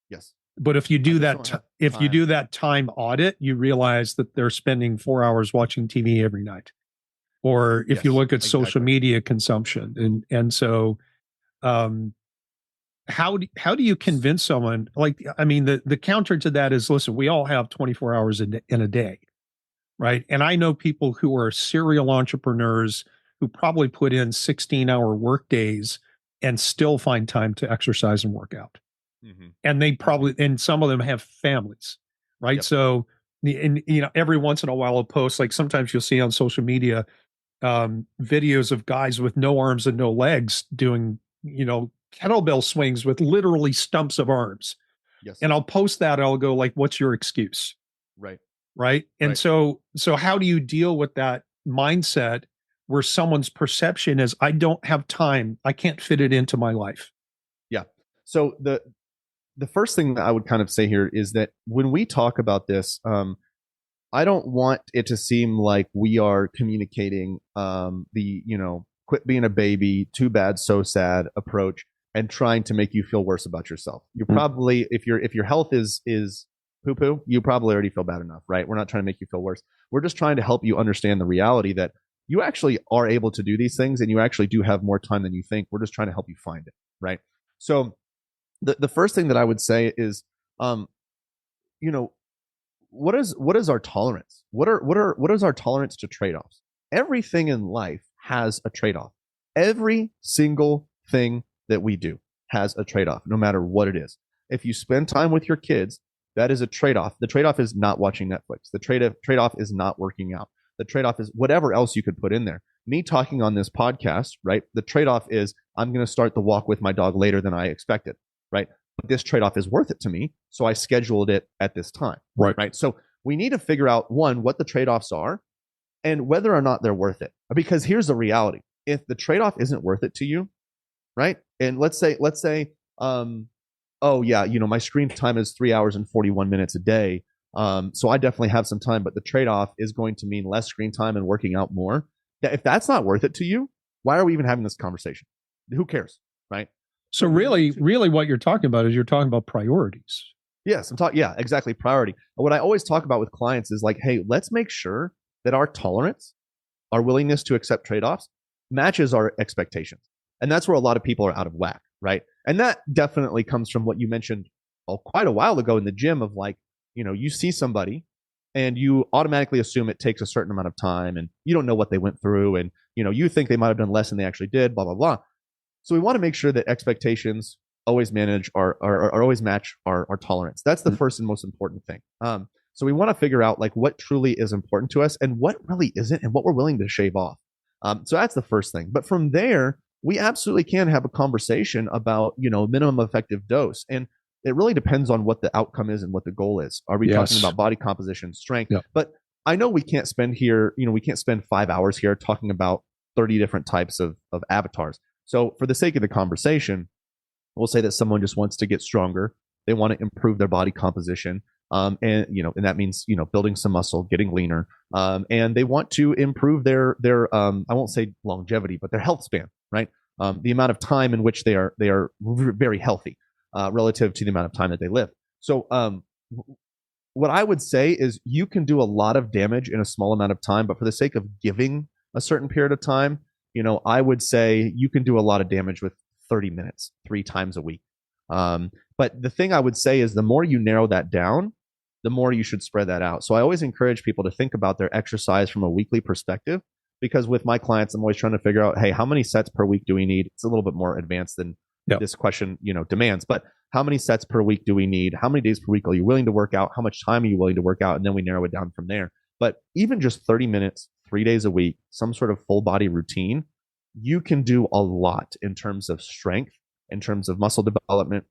Yes. But if you do that time audit, you realize that they're spending 4 hours watching TV every night. Or if you look at social media consumption, and so how do you convince someone? Like, I mean, the counter to that is, listen, we all have 24 hours in a day, right? And I know people who are serial entrepreneurs who probably put in 16-hour work days and still find time to exercise and work out. Mm-hmm. And some of them have families, right? Yep. So, every once in a while, a post, like sometimes you'll see on social media, videos of guys with no arms and no legs doing, kettlebell swings with literally stumps of arms. Yes. And I'll post that. I'll go like, what's your excuse? Right. Right. And so how do you deal with that mindset where someone's perception is, I don't have time. I can't fit it into my life. Yeah. So the first thing that I would kind of say here is that when we talk about this, I don't want it to seem like we are communicating quit being a baby, too bad, so sad approach and trying to make you feel worse about yourself. You're probably, if your health is poo-poo, you probably already feel bad enough, right? We're not trying to make you feel worse. We're just trying to help you understand the reality that you actually are able to do these things and you actually do have more time than you think. We're just trying to help you find it, right? So the first thing that I would say is, what is our tolerance? What is our tolerance to trade-offs? Everything in life has a trade-off. Every single thing that we do has a trade-off, no matter what it is. If you spend time with your kids, that is a trade-off. The trade-off is not watching Netflix. The trade-off is not working out. The trade-off is whatever else you could put in there. Me talking on this podcast, right? The trade-off is I'm going to start the walk with my dog later than I expected, right? But this trade-off is worth it to me, so I scheduled it at this time, right? So we need to figure out, one, what the trade-offs are and whether or not they're worth it. Because here's the reality. If the trade-off isn't worth it to you, right? And let's say Oh yeah, my screen time is 3 hours and 41 minutes a day. So I definitely have some time, but the trade-off is going to mean less screen time and working out more. If that's not worth it to you, why are we even having this conversation? Who cares, right? So really what you're talking about is you're talking about priorities. Yes, I'm talking. Yeah, exactly. Priority. What I always talk about with clients is like, hey, let's make sure that our tolerance, our willingness to accept trade-offs matches our expectations. And that's where a lot of people are out of whack, right? And that definitely comes from what you mentioned quite a while ago in the gym of like, you see somebody and you automatically assume it takes a certain amount of time and you don't know what they went through. And, you think they might have done less than they actually did, blah, blah, blah. So we want to make sure that expectations always manage or always match our tolerance. That's the first and most important thing. So we want to figure out like what truly is important to us and what really isn't and what we're willing to shave off. So that's the first thing. But from there, we absolutely can have a conversation about, minimum effective dose. And it really depends on what the outcome is and what the goal is. Are we talking about body composition, strength? Yeah. But I know we can't spend 5 hours here talking about 30 different types of avatars. So for the sake of the conversation, we'll say that someone just wants to get stronger. They want to improve their body composition. And that means, building some muscle, getting leaner. And they want to improve their I won't say longevity, but their health span, right? The amount of time in which they are very healthy, relative to the amount of time that they live. So, what I would say is you can do a lot of damage in a small amount of time, but for the sake of giving a certain period of time, I would say you can do a lot of damage with 30 minutes, 3 times a week. But the thing I would say is the more you narrow that down, the more you should spread that out. So I always encourage people to think about their exercise from a weekly perspective, because with my clients, I'm always trying to figure out, hey, how many sets per week do we need? It's a little bit more advanced than this question, demands, but how many sets per week do we need? How many days per week are you willing to work out? How much time are you willing to work out? And then we narrow it down from there. But even just 30 minutes, 3 days a week, some sort of full body routine, you can do a lot in terms of strength, in terms of muscle development,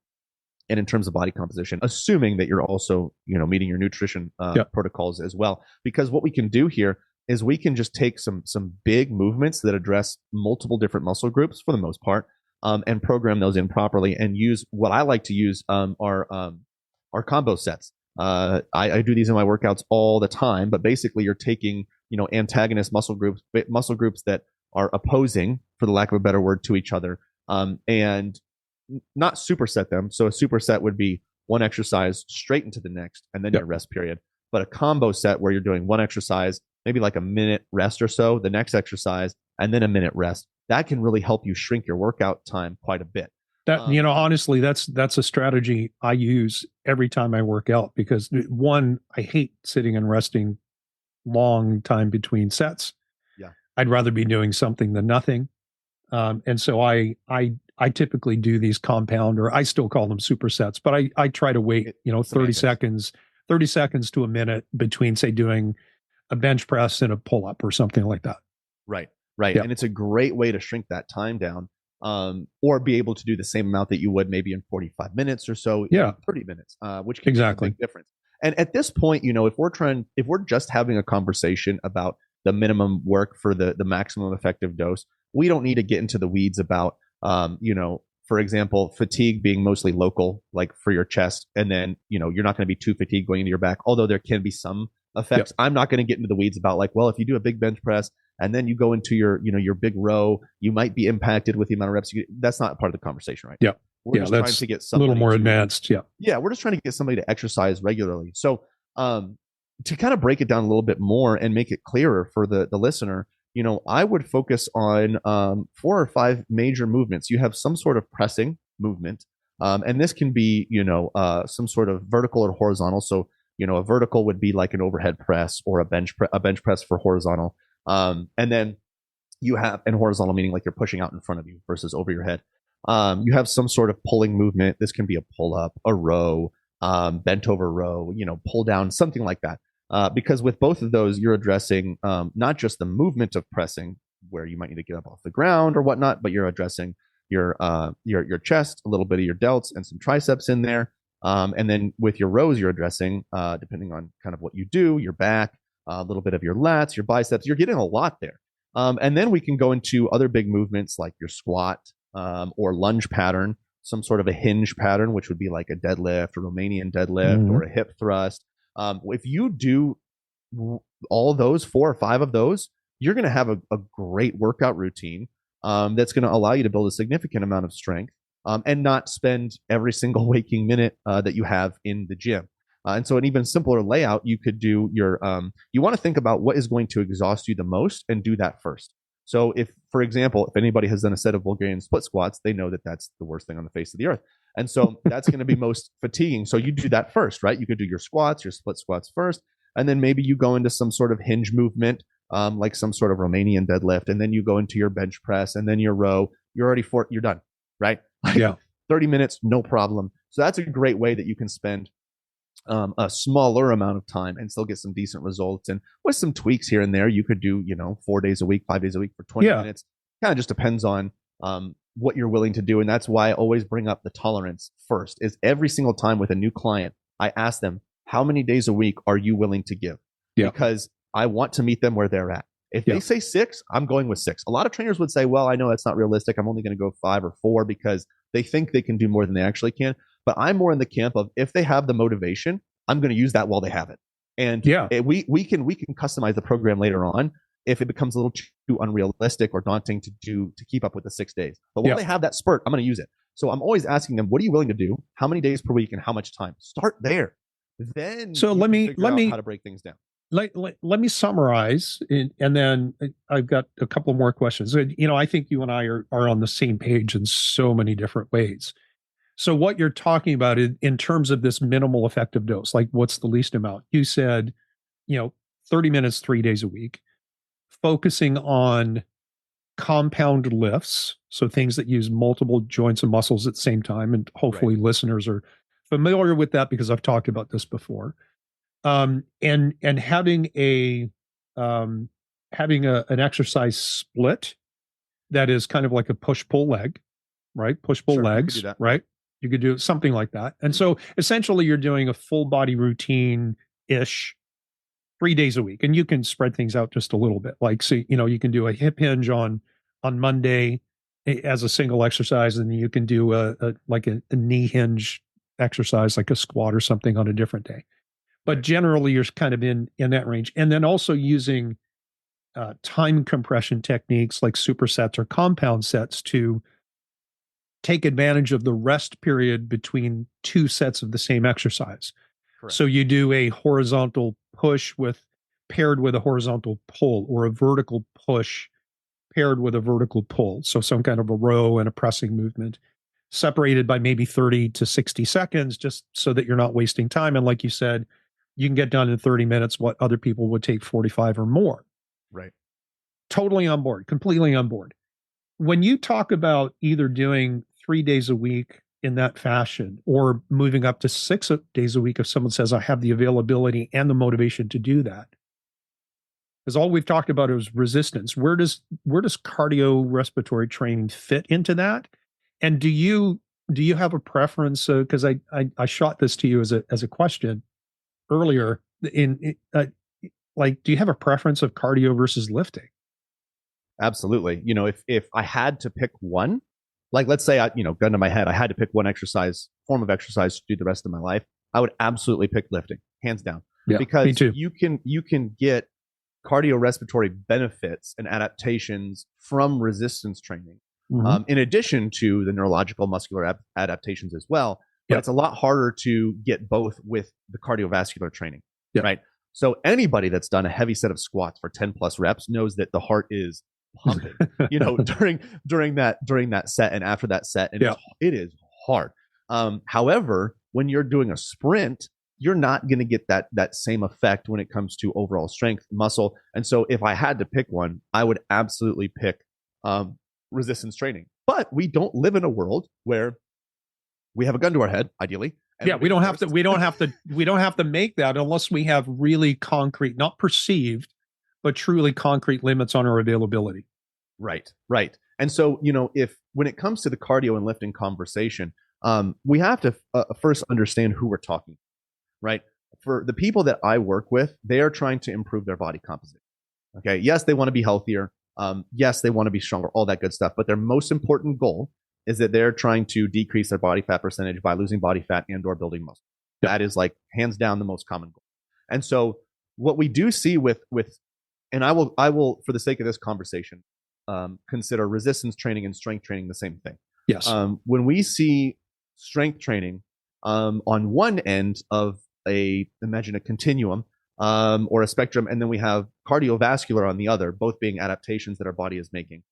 and in terms of body composition, assuming that you're also, meeting your nutrition protocols as well. Because what we can do here is we can just take some big movements that address multiple different muscle groups for the most part, and program those in properly and use what I like to use are combo sets. I do these in my workouts all the time, but basically you're taking, antagonist muscle groups that are opposing, for the lack of a better word, to each other, and not superset them. So a superset would be one exercise straight into the next and then your rest period. But a combo set where you're doing one exercise, maybe like a minute rest or so, the next exercise, and then a minute rest. That can really help you shrink your workout time quite a bit. That, honestly, that's a strategy I use every time I work out, because one, I hate sitting and resting long time between sets. Yeah. I'd rather be doing something than nothing. And so I typically do these compound, or I still call them supersets, but I try to wait, 30 seconds to a minute between, say, doing a bench press and a pull up or something like that. Right. Yeah. And it's a great way to shrink that time down, or be able to do the same amount that you would maybe in 45 minutes or so, 30 minutes, which can make a big difference. And at this point, if we're just having a conversation about the minimum work for the maximum effective dose, we don't need to get into the weeds about, for example, fatigue being mostly local, like for your chest, and then, you're not going to be too fatigued going into your back, although there can be some effects. I'm not going to get into the weeds about like, well, if you do a big bench press and then you go into your big row, you might be impacted with the amount of reps. That's not part of the conversation, right? Yeah. We're just trying to get somebody a little more advanced. Yeah. Yeah. We're just trying to get somebody to exercise regularly. So, to kind of break it down a little bit more and make it clearer for the listener, I would focus on 4 or 5 major movements. You have some sort of pressing movement, and this can be, some sort of vertical or horizontal. So, a vertical would be like an overhead press or a bench press for horizontal. And then you have, and horizontal meaning like you're pushing out in front of you versus over your head. You have some sort of pulling movement. This can be a pull up, a row, bent over row, pull down, something like that. Because with both of those, you're addressing not just the movement of pressing, where you might need to get up off the ground or whatnot, but you're addressing your chest, a little bit of your delts, and some triceps in there. And then with your rows, you're addressing, depending on kind of what you do, your back, a little bit of your lats, your biceps. You're getting a lot there. And then we can go into other big movements like your squat or lunge pattern. some sort of a hinge pattern, which would be like a deadlift, a Romanian deadlift, or a hip thrust. If you do all those, 4 or 5 of those, you're going to have a great workout routine that's going to allow you to build a significant amount of strength and not spend every single waking minute that you have in the gym. And so an even simpler layout, you could do your, you want to think about what is going to exhaust you the most and do that first. So if, for example, if anybody has done a set of Bulgarian split squats, they know that that's the worst thing on the face of the earth. And so that's going to be most fatiguing. So you do that first, right? You could do your squats, your split squats first, and then maybe you go into some sort of hinge movement, like some sort of Romanian deadlift, and then you go into your bench press, and then your row. You're already you're done, right? Yeah. 30 minutes, no problem. So that's a great way that you can spend a smaller amount of time and still get some decent results. And with some tweaks here and there, you could do, 4 days a week, 5 days a week for 20 minutes. Kind of just depends on what you're willing to do. And that's why I always bring up the tolerance first. Is every single time with a new client, I ask them, how many days a week are you willing to give? Because I want to meet them where they're at. If they say 6, I'm going with 6. A lot of trainers would say, well, I know that's not realistic. I'm only going to go 5 or 4 because they think they can do more than they actually can. But I'm more in the camp of, if they have the motivation, I'm going to use that while they have it. And we can customize the program later on if it becomes a little too unrealistic or daunting to keep up with the 6 days. But while they have that spurt, I'm going to use it. So I'm always asking them, what are you willing to do? How many days per week and how much time? Start there. Then let me how to break things down. Let me summarize, and then I've got a couple more questions. I think you and I are on the same page in so many different ways. So what you're talking about in terms of this minimal effective dose, like what's the least amount? You said, 30 minutes, 3 days a week, focusing on compound lifts. So things that use multiple joints and muscles at the same time. And hopefully listeners are familiar with that because I've talked about this before. And having an exercise split that is kind of like a push-pull leg, right? Push-pull legs, right? You could do something like that. And so essentially you're doing a full body routine-ish 3 days a week. And you can spread things out just a little bit. Like, so, you can do a hip hinge on Monday as a single exercise, and you can do a knee hinge exercise, like a squat or something on a different day. But generally you're kind of in that range. And then also using time compression techniques like supersets or compound sets to take advantage of the rest period between 2 sets of the same exercise. Correct. So you do a horizontal push paired with a horizontal pull, or a vertical push paired with a vertical pull. So some kind of a row and a pressing movement, separated by maybe 30 to 60 seconds, just so that you're not wasting time. And like you said, you can get done in 30 minutes what other people would take 45 or more. Right. Totally on board, completely on board. When you talk about either doing 3 days a week in that fashion or moving up to 6 days a week, if someone says, I have the availability and the motivation to do that, because all we've talked about is resistance. Where does cardio respiratory training fit into that? And do you have a preference? Because I shot this to you as a question earlier. Do you have a preference of cardio versus lifting? Absolutely. If I had to pick one, like let's say gun to my head, I had to pick one form of exercise to do the rest of my life, I would absolutely pick lifting, hands down. Yeah, because me too. you can get cardiorespiratory benefits and adaptations from resistance training, in addition to the neurological muscular adaptations as well. But it's a lot harder to get both with the cardiovascular training, right? So anybody that's done a heavy set of squats for 10 plus reps knows that the heart is pumping, during that set and after that set, and it is hard. However, when you're doing a sprint, you're not going to get that same effect when it comes to overall strength, muscle. And so if I had to pick one, I would absolutely pick resistance training. But we don't live in a world where we have a gun to our head, ideally. We don't have to make that unless we have really concrete, not perceived, but truly concrete limits on our availability. Right. And so, if when it comes to the cardio and lifting conversation, we have to first understand who we're talking, right? For the people that I work with, they are trying to improve their body composition. Okay. Yes, they want to be healthier. Yes, they want to be stronger, all that good stuff. But their most important goal is that they're trying to decrease their body fat percentage by losing body fat and or building muscle. That is like hands down the most common goal. And so what we do see with and I will for the sake of this conversation consider resistance training and strength training the same thing. Yes. When we see strength training on one end of imagine a continuum or a spectrum, and then we have cardiovascular on the other, both being adaptations that our body is making.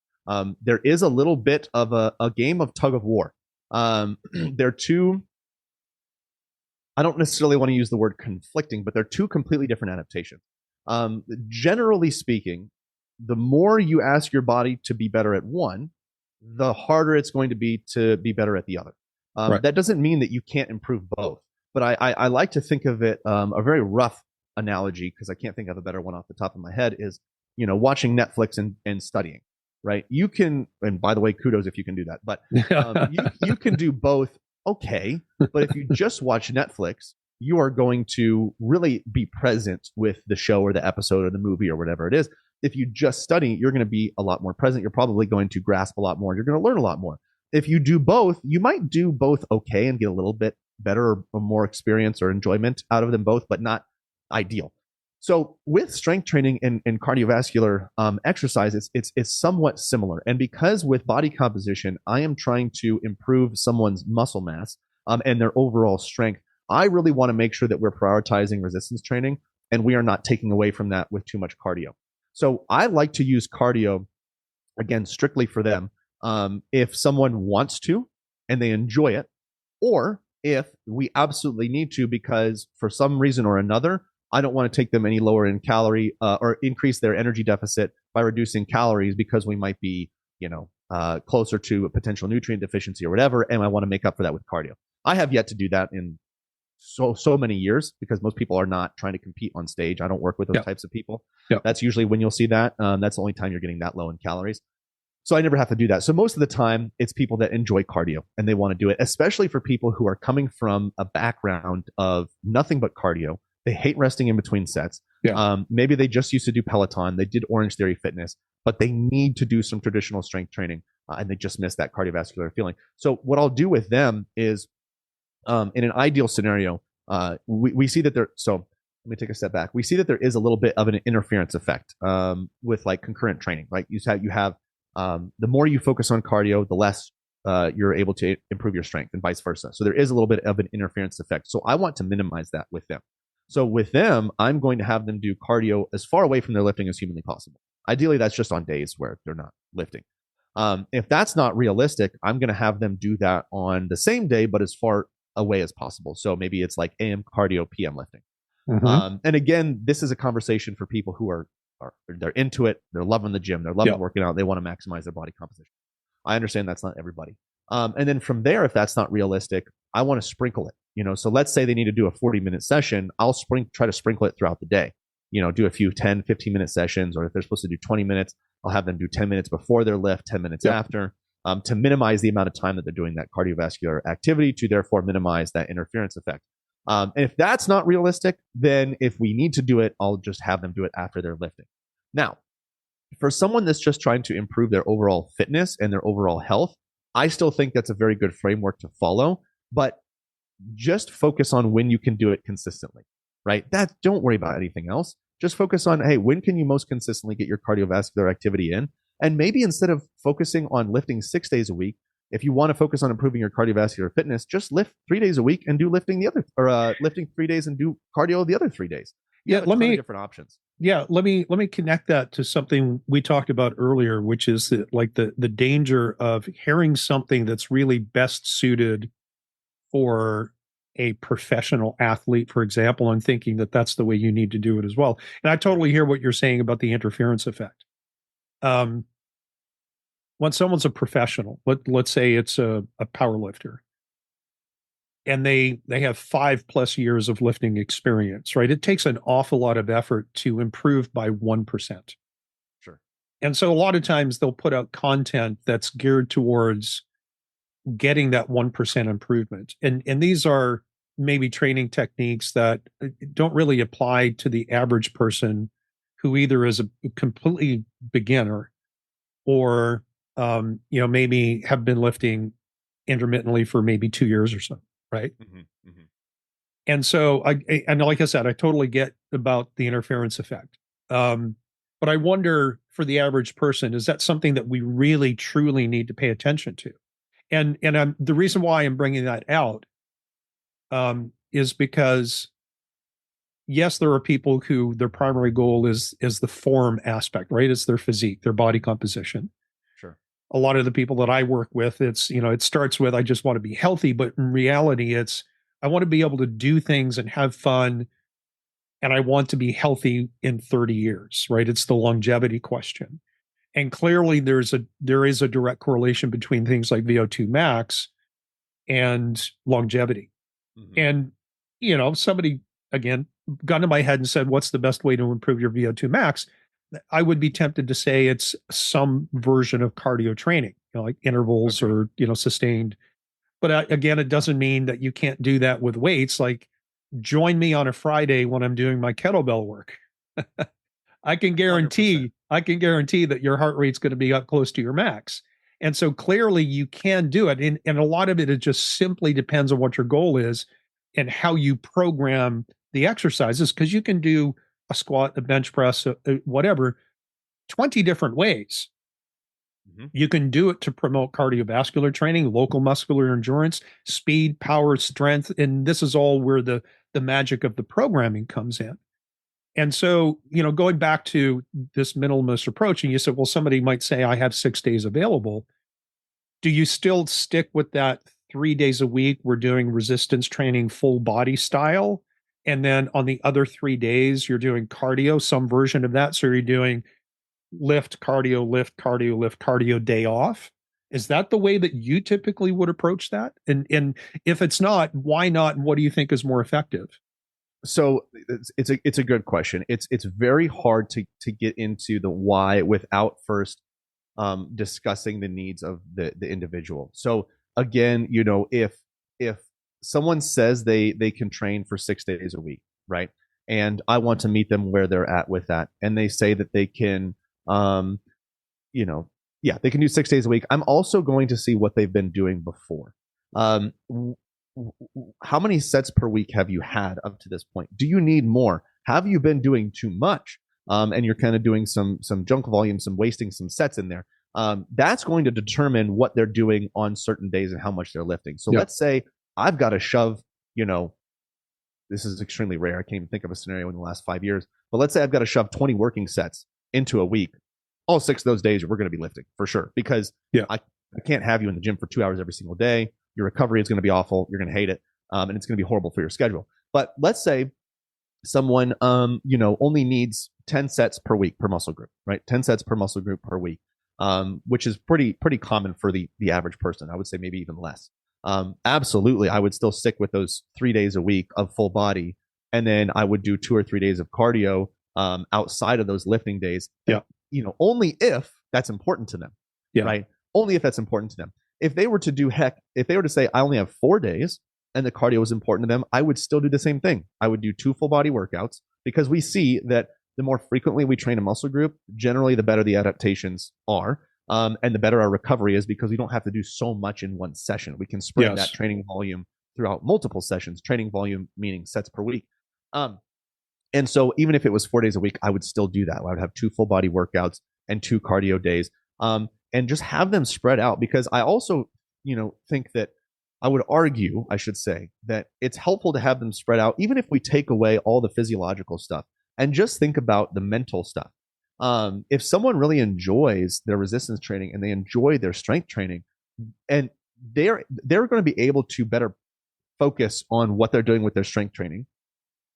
There is a little bit of a game of tug of war. They're two, I don't necessarily want to use the word conflicting, but they're two completely different adaptations. Generally speaking, the more you ask your body to be better at one, the harder it's going to be better at the other. Right. That doesn't mean that you can't improve both, but I like to think of it, a very rough analogy, because I can't think of a better one off the top of my head, is, watching Netflix and studying, right? You can, and by the way, kudos if you can do that, but you can do both. Okay. But if you just watch Netflix, you are going to really be present with the show or the episode or the movie or whatever it is. If you just study, you're going to be a lot more present. You're probably going to grasp a lot more. You're going to learn a lot more. If you do both, you might do both okay and get a little bit better or more experience or enjoyment out of them both, but not ideal. So with strength training and cardiovascular exercises, it's somewhat similar. And because with body composition, I am trying to improve someone's muscle mass and their overall strength, I really want to make sure that we're prioritizing resistance training and we are not taking away from that with too much cardio. So I like to use cardio, again, strictly for them, if someone wants to and they enjoy it, or if we absolutely need to because for some reason or another, I don't want to take them any lower in calorie or increase their energy deficit by reducing calories because we might be, closer to a potential nutrient deficiency or whatever, and I want to make up for that with cardio. I have yet to do that in so many years because most people are not trying to compete on stage. I don't work with those types of people. That's usually when you'll see that. That's the only time you're getting that low in calories. So I never have to do that. So most of the time it's people that enjoy cardio and they want to do it, especially for people who are coming from a background of nothing but cardio. They hate resting in between sets. Maybe they just used to do Peloton. They did Orange Theory Fitness, but they need to do some traditional strength training and they just miss that cardiovascular feeling. So what I'll do with them is, in an ideal scenario, we see that there. So let me take a step back. We see that there is a little bit of an interference effect with like concurrent training. Right, you have the more you focus on cardio, the less you're able to improve your strength, and vice versa. So there is a little bit of an interference effect. So I want to minimize that with them. So with them, I'm going to have them do cardio as far away from their lifting as humanly possible. Ideally, that's just on days where they're not lifting. If that's not realistic, I'm going to have them do that on the same day, but as far away as possible. So maybe it's like AM cardio, PM lifting. Mm-hmm. And again, this is a conversation for people who are they're into it. They're loving the gym. They're loving working out. They want to maximize their body composition. I understand that's not everybody. And then from there, if that's not realistic, I want to sprinkle it. So let's say they need to do a 40-minute session. I'll try to sprinkle it throughout the day. Do a few 10, 15-minute sessions, or if they're supposed to do 20 minutes, I'll have them do 10 minutes before their lift, 10 minutes after. To minimize the amount of time that they're doing that cardiovascular activity, to therefore minimize that interference effect. And if that's not realistic, then if we need to do it, I'll just have them do it after they're lifting. Now, for someone that's just trying to improve their overall fitness and their overall health, I still think that's a very good framework to follow, but just focus on when you can do it consistently, right? Don't worry about anything else. Just focus on, hey, when can you most consistently get your cardiovascular activity in? And maybe instead of focusing on lifting 6 days a week, if you want to focus on improving your cardiovascular fitness, just lift 3 days a week and do lifting lifting 3 days and do cardio the other 3 days. Let me different options. Let me connect that to something we talked about earlier, which is the danger of hearing something that's really best suited for a professional athlete, for example, and thinking that that's the way you need to do it as well. And I totally hear what you're saying about the interference effect. When someone's a professional, let's say it's a power lifter, and they have 5+ years of lifting experience, right? It takes an awful lot of effort to improve by 1%. Sure. And so a lot of times they'll put out content that's geared towards getting that 1% improvement. And these are maybe training techniques that don't really apply to the average person who either is a completely beginner or maybe have been lifting intermittently for maybe 2 years or so, right? Mm-hmm. Mm-hmm. And so, and like I said, I totally get about the interference effect. But I wonder, for the average person, is that something that we really truly need to pay attention to? And the reason why I'm bringing that out is because, yes, there are people who their primary goal is the form aspect, right? It's their physique, their body composition. Sure. A lot of the people that I work with, it's, it starts with, I just want to be healthy, but in reality, it's, I want to be able to do things and have fun, and I want to be healthy in 30 years, right? It's the longevity question. And clearly there is a direct correlation between things like VO2 max and longevity. Mm-hmm. And, somebody, again, got into my head and said, what's the best way to improve your VO2 max? I would be tempted to say it's some version of cardio training, like intervals, okay, or, sustained. But again, it doesn't mean that you can't do that with weights. Like, join me on a Friday when I'm doing my kettlebell work. I can guarantee 100%. That your heart rate's going to be up close to your max. And so clearly you can do it. And a lot of it just simply depends on what your goal is and how you program the exercises, because you can do a squat, a bench press, whatever, 20 different ways. Mm-hmm. You can do it to promote cardiovascular training, local muscular endurance, speed, power, strength. And this is all where the magic of the programming comes in. And so, going back to this minimalist approach, and you said, well, somebody might say, I have 6 days available. Do you still stick with that 3 days a week? We're doing resistance training, full body style. And then on the other 3 days, you're doing cardio, some version of that. So you're doing lift, cardio, lift, cardio, lift, cardio, day off. Is that the way that you typically would approach that? And if it's not, why not? And what do you think is more effective? So it's a good question. It's very hard to get into the why without first discussing the needs of the individual. So again, if someone says they can train for 6 days a week, right? And I want to meet them where they're at with that, and they say that they can, they can do 6 days a week. I'm also going to see what they've been doing before. How many sets per week have you had up to this point? Do you need more? Have you been doing too much? And you're kind of doing some junk volume, some wasting some sets in there. That's going to determine what they're doing on certain days and how much they're lifting. So Let's say I've got to shove, this is extremely rare. I can't even think of a scenario in the last 5 years, but let's say I've got to shove 20 working sets into a week. All 6 of those days we're going to be lifting for sure, because I can't have you in the gym for 2 hours every single day. Your recovery is going to be awful. You're going to hate it. And it's going to be horrible for your schedule. But let's say someone, only needs 10 sets per week per muscle group, right? 10 sets per muscle group per week, which is pretty common for the average person. I would say maybe even less. Absolutely. I would still stick with those 3 days a week of full body. And then I would do 2 or 3 days of cardio, outside of those lifting days. Yeah. Only if that's important to them. Yeah. Right. Only if that's important to them. If they were to say, I only have 4 days and the cardio is important to them, I would still do the same thing. I would do 2 full body workouts, because we see that the more frequently we train a muscle group, generally the better the adaptations are. And the better our recovery is, because we don't have to do so much in one session. We can spread that training volume throughout multiple sessions, training volume meaning sets per week. And so even if it was 4 days a week, I would still do that. I would have 2 full body workouts and 2 cardio days. And just have them spread out, because I also, think that I would argue, I should say, that it's helpful to have them spread out, even if we take away all the physiological stuff and just think about the mental stuff. If someone really enjoys their resistance training and they enjoy their strength training, and they're going to be able to better focus on what they're doing with their strength training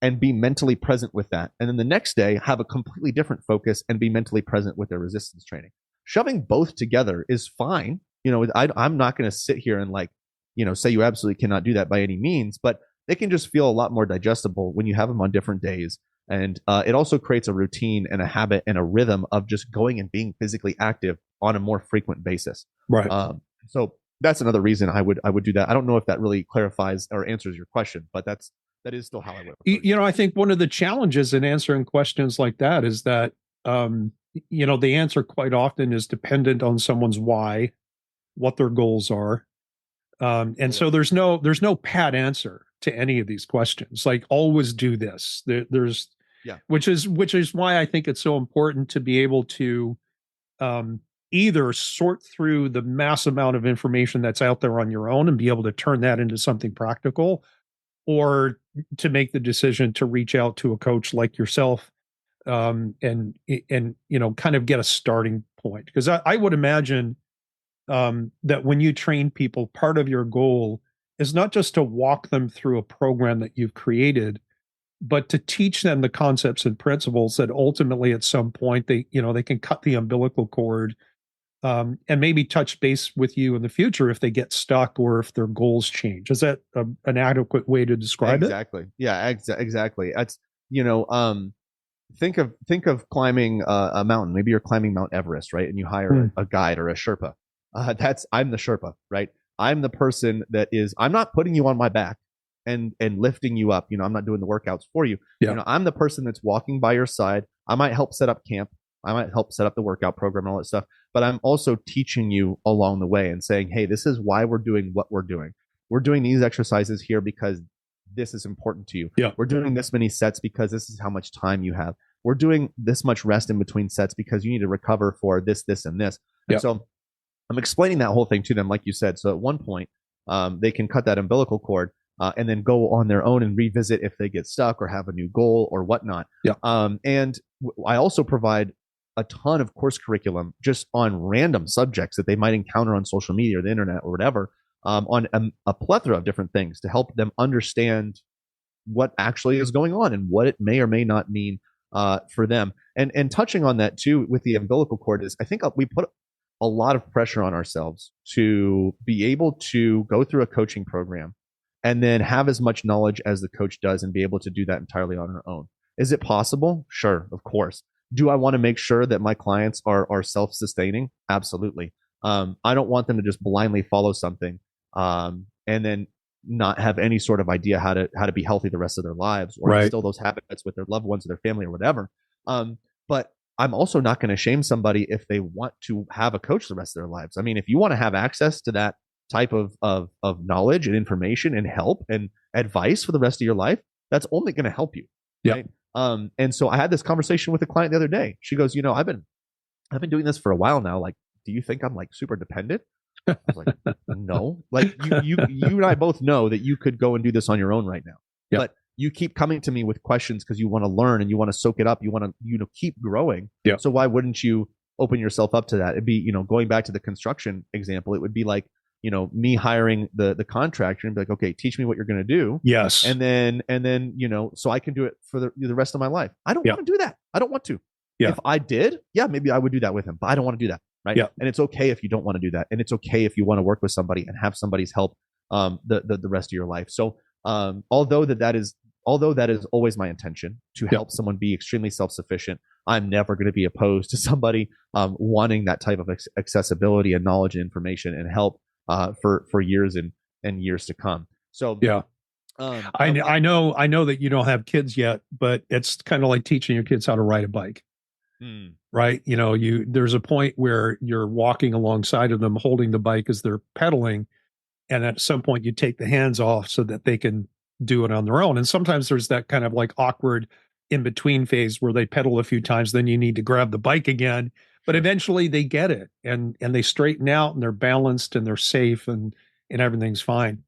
and be mentally present with that. And then the next day have a completely different focus and be mentally present with their resistance training. Shoving both together is fine. I'm not going to sit here and say you absolutely cannot do that by any means, but they can just feel a lot more digestible when you have them on different days. And it also creates a routine and a habit and a rhythm of just going and being physically active on a more frequent basis. Right. So that's another reason I would do that. I don't know if that really clarifies or answers your question, but that is still how I would. I think one of the challenges in answering questions like that is that, the answer quite often is dependent on someone's why, what their goals are. And so there's no pat answer to any of these questions. Like always do this. There's which is why I think it's so important to be able to either sort through the mass amount of information that's out there on your own and be able to turn that into something practical, or to make the decision to reach out to a coach like yourself, and kind of get a starting point. Because I would imagine that when you train people, part of your goal is not just to walk them through a program that you've created, but to teach them the concepts and principles that ultimately at some point they can cut the umbilical cord, and maybe touch base with you in the future if they get stuck or if their goals change. Is that an adequate way to describe it? Yeah, exactly. That's, think of climbing a mountain. Maybe you're climbing Mount Everest, right? And you hire a guide or a Sherpa. I'm the Sherpa, right? I'm the person I'm not putting you on my back and lifting you up. I'm not doing the workouts for you. Yeah. I'm the person that's walking by your side. I might help set up camp. I might help set up the workout program and all that stuff, but I'm also teaching you along the way and saying, hey, this is why we're doing what we're doing. We're doing these exercises here because this is important to you. Yeah. We're doing this many sets because this is how much time you have. We're doing this much rest in between sets because you need to recover for this, this, and this. And so I'm explaining that whole thing to them, like you said. So at one point, they can cut that umbilical cord and then go on their own and revisit if they get stuck or have a new goal or whatnot. Yeah. And I also provide a ton of course curriculum just on random subjects that they might encounter on social media or the internet or whatever, on a plethora of different things to help them understand what actually is going on and what it may or may not mean for them. And touching on that too with the umbilical cord is, I think we put a lot of pressure on ourselves to be able to go through a coaching program and then have as much knowledge as the coach does and be able to do that entirely on our own. Is it possible? Sure, of course. Do I want to make sure that my clients are self-sustaining? Absolutely. I don't want them to just blindly follow something and then not have any sort of idea how to be healthy the rest of their lives, or instill those habits with their loved ones or their family or whatever. But I'm also not going to shame somebody if they want to have a coach the rest of their lives. I mean, if you want to have access to that type of knowledge and information and help and advice for the rest of your life, that's only going to help you. Yeah. Right? And so I had this conversation with a client the other day. She goes, I've been doing this for a while now. Like, do you think I'm like super dependent? I was like, no. Like you and I both know that you could go and do this on your own right now. Yep. But you keep coming to me with questions because you want to learn and you want to soak it up. You want to keep growing. Yeah. So why wouldn't you open yourself up to that? It'd be, going back to the construction example, it would be like, me hiring the contractor and be like, okay, teach me what you're going to do. Yes. And then, so I can do it for the rest of my life. I don't want to do that. I don't want to. Yeah. If I did, maybe I would do that with him, but I don't want to do that. Right. Yeah. And it's okay if you don't want to do that. And it's okay if you want to work with somebody and have somebody's help, the rest of your life. So, although that is always my intention to help someone be extremely self-sufficient, I'm never going to be opposed to somebody, wanting that type of accessibility and knowledge and information and help, for years and years to come. So yeah, I know that you don't have kids yet, but it's kind of like teaching your kids how to ride a bike, right? There's a point where you're walking alongside of them, holding the bike as they're pedaling, and at some point you take the hands off so that they can do it on their own. And sometimes there's that kind of like awkward in between phase where they pedal a few times, then you need to grab the bike again. But eventually they get it and they straighten out and they're balanced and they're safe and everything's fine.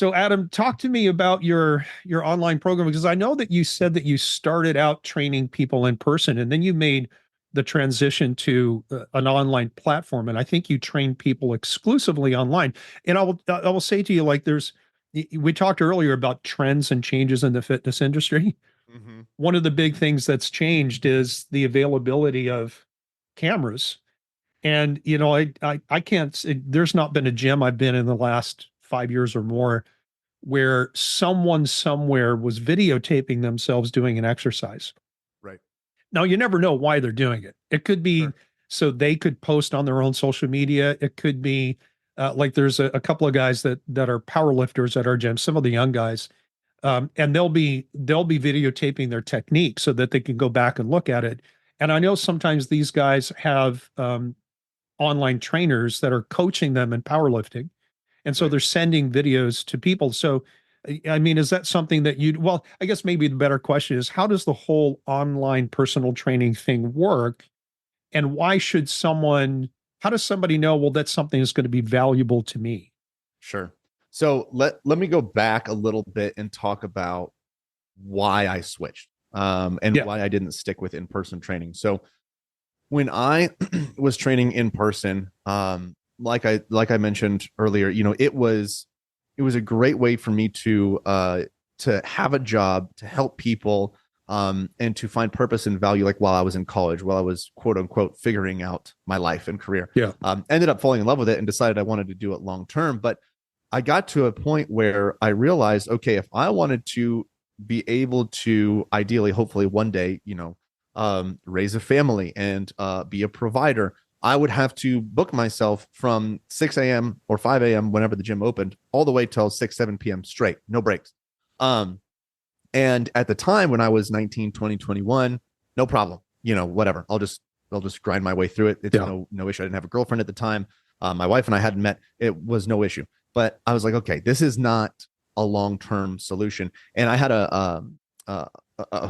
So Adam, talk to me about your online program, because I know that you said that you started out training people in person and then you made the transition to an online platform. And I think you train people exclusively online. And I will say to you, like we talked earlier about trends and changes in the fitness industry. Mm-hmm. One of the big things that's changed is the availability of cameras. And, I can't, there's not been a gym I've been in the last 5 years or more where someone somewhere was videotaping themselves doing an exercise. Right. Now, you never know why they're doing it. It could be so they could post on their own social media. It could be like there's a couple of guys that are power lifters at our gym, some of the young guys, and they'll be videotaping their technique so that they can go back and look at it. And I know sometimes these guys have online trainers that are coaching them in powerlifting. And so they're sending videos to people. So, I mean, is that something that well, I guess maybe the better question is, how does the whole online personal training thing work? And how does somebody know, well, that's something that's going to be valuable to me? Sure. So let me go back a little bit and talk about why I switched, and why I didn't stick with in-person training. So when I was training in person, like I mentioned earlier, it was a great way for me to have a job, to help people, and to find purpose and value, like while I was in college, while I was quote unquote figuring out my life and career. Ended up falling in love with it and decided I wanted to do it long term. But I got to a point where I realized, okay, if I wanted to be able to ideally, hopefully one day, raise a family and be a provider, I would have to book myself from 6 a.m. or 5 a.m. whenever the gym opened, all the way till 6, 7 p.m. straight, no breaks. And at the time when I was 19, 20, 21, no problem. Whatever. I'll just grind my way through it. It's no issue. I didn't have a girlfriend at the time. My wife and I hadn't met. It was no issue. But I was like, okay, this is not a long-term solution. And I had a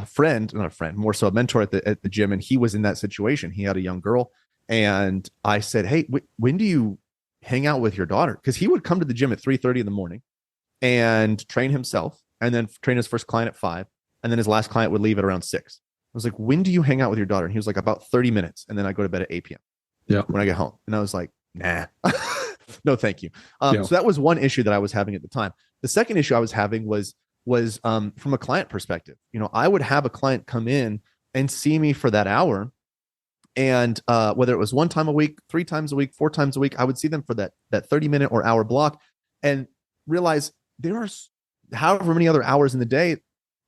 friend, not a friend, more so a mentor at the gym, and he was in that situation. He had a young girl, and I said, hey, when do you hang out with your daughter? Because he would come to the gym at 3:30 in the morning and train himself, and then train his first client at 5, and then his last client would leave at around 6. I was like, when do you hang out with your daughter? And he was like, about 30 minutes, and then I go to bed at 8 p.m. When I get home. And I was like, nah. No, thank you. So that was one issue that I was having at the time. The second issue I was having was from a client perspective. I would have a client come in and see me for that hour, and whether it was 1 time a week, 3 times a week, 4 times a week, I would see them for that 30-minute or hour block, and realize there are however many other hours in the day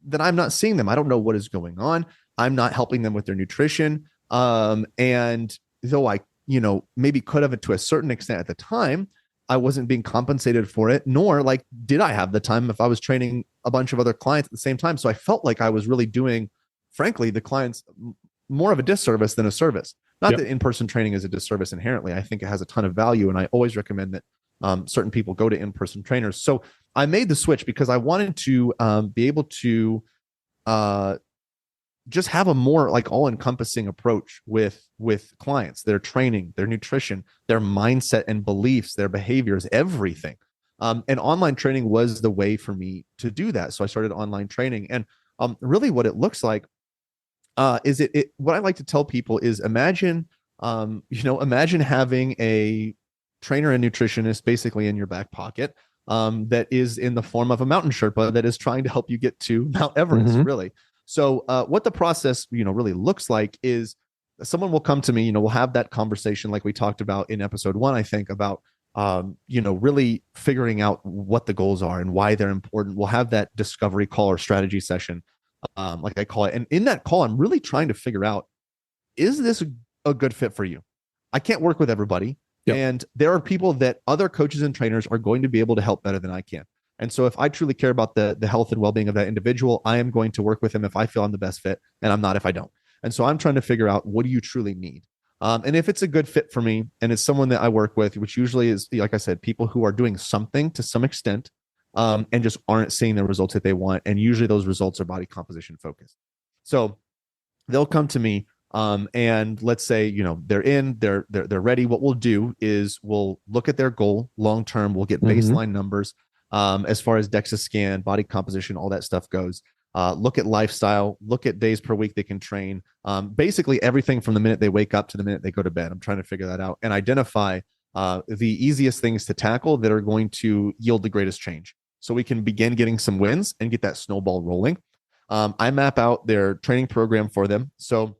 that I'm not seeing them. I don't know what is going on. I'm not helping them with their nutrition. And though I maybe could have it to a certain extent at the time, I wasn't being compensated for it, nor did I have the time if I was training a bunch of other clients at the same time. So I felt like I was really doing, frankly, the clients more of a disservice than a service. Not that in-person training is a disservice inherently. I think it has a ton of value, and I always recommend that certain people go to in-person trainers. So I made the switch because I wanted to be able to just have a more all-encompassing approach with clients, their training, their nutrition, their mindset and beliefs, their behaviors, everything. And online training was the way for me to do that. So I started online training, and really what it looks like is what I like to tell people is imagine having a trainer and nutritionist basically in your back pocket, that is in the form of a mountain Sherpa that is trying to help you get to Mount Everest, really. So what the process, really looks like is someone will come to me, we'll have that conversation like we talked about in episode 1, I think, about, really figuring out what the goals are and why they're important. We'll have that discovery call or strategy session, like I call it. And in that call, I'm really trying to figure out, is this a good fit for you? I can't work with everybody. And there are people that other coaches and trainers are going to be able to help better than I can. And so if I truly care about the health and well-being of that individual, I am going to work with them if I feel I'm the best fit, and I'm not if I don't. And so I'm trying to figure out, what do you truly need? And if it's a good fit for me and it's someone that I work with, which usually is, like I said, people who are doing something to some extent, and just aren't seeing the results that they want. And usually those results are body composition focused. So they'll come to me, and let's say, they're ready. What we'll do is we'll look at their goal long-term. We'll get baseline numbers, as far as DEXA scan, body composition, all that stuff goes. Look at lifestyle, look at days per week they can train. Basically everything from the minute they wake up to the minute they go to bed. I'm trying to figure that out and identify the easiest things to tackle that are going to yield the greatest change, so we can begin getting some wins and get that snowball rolling. I map out their training program for them. So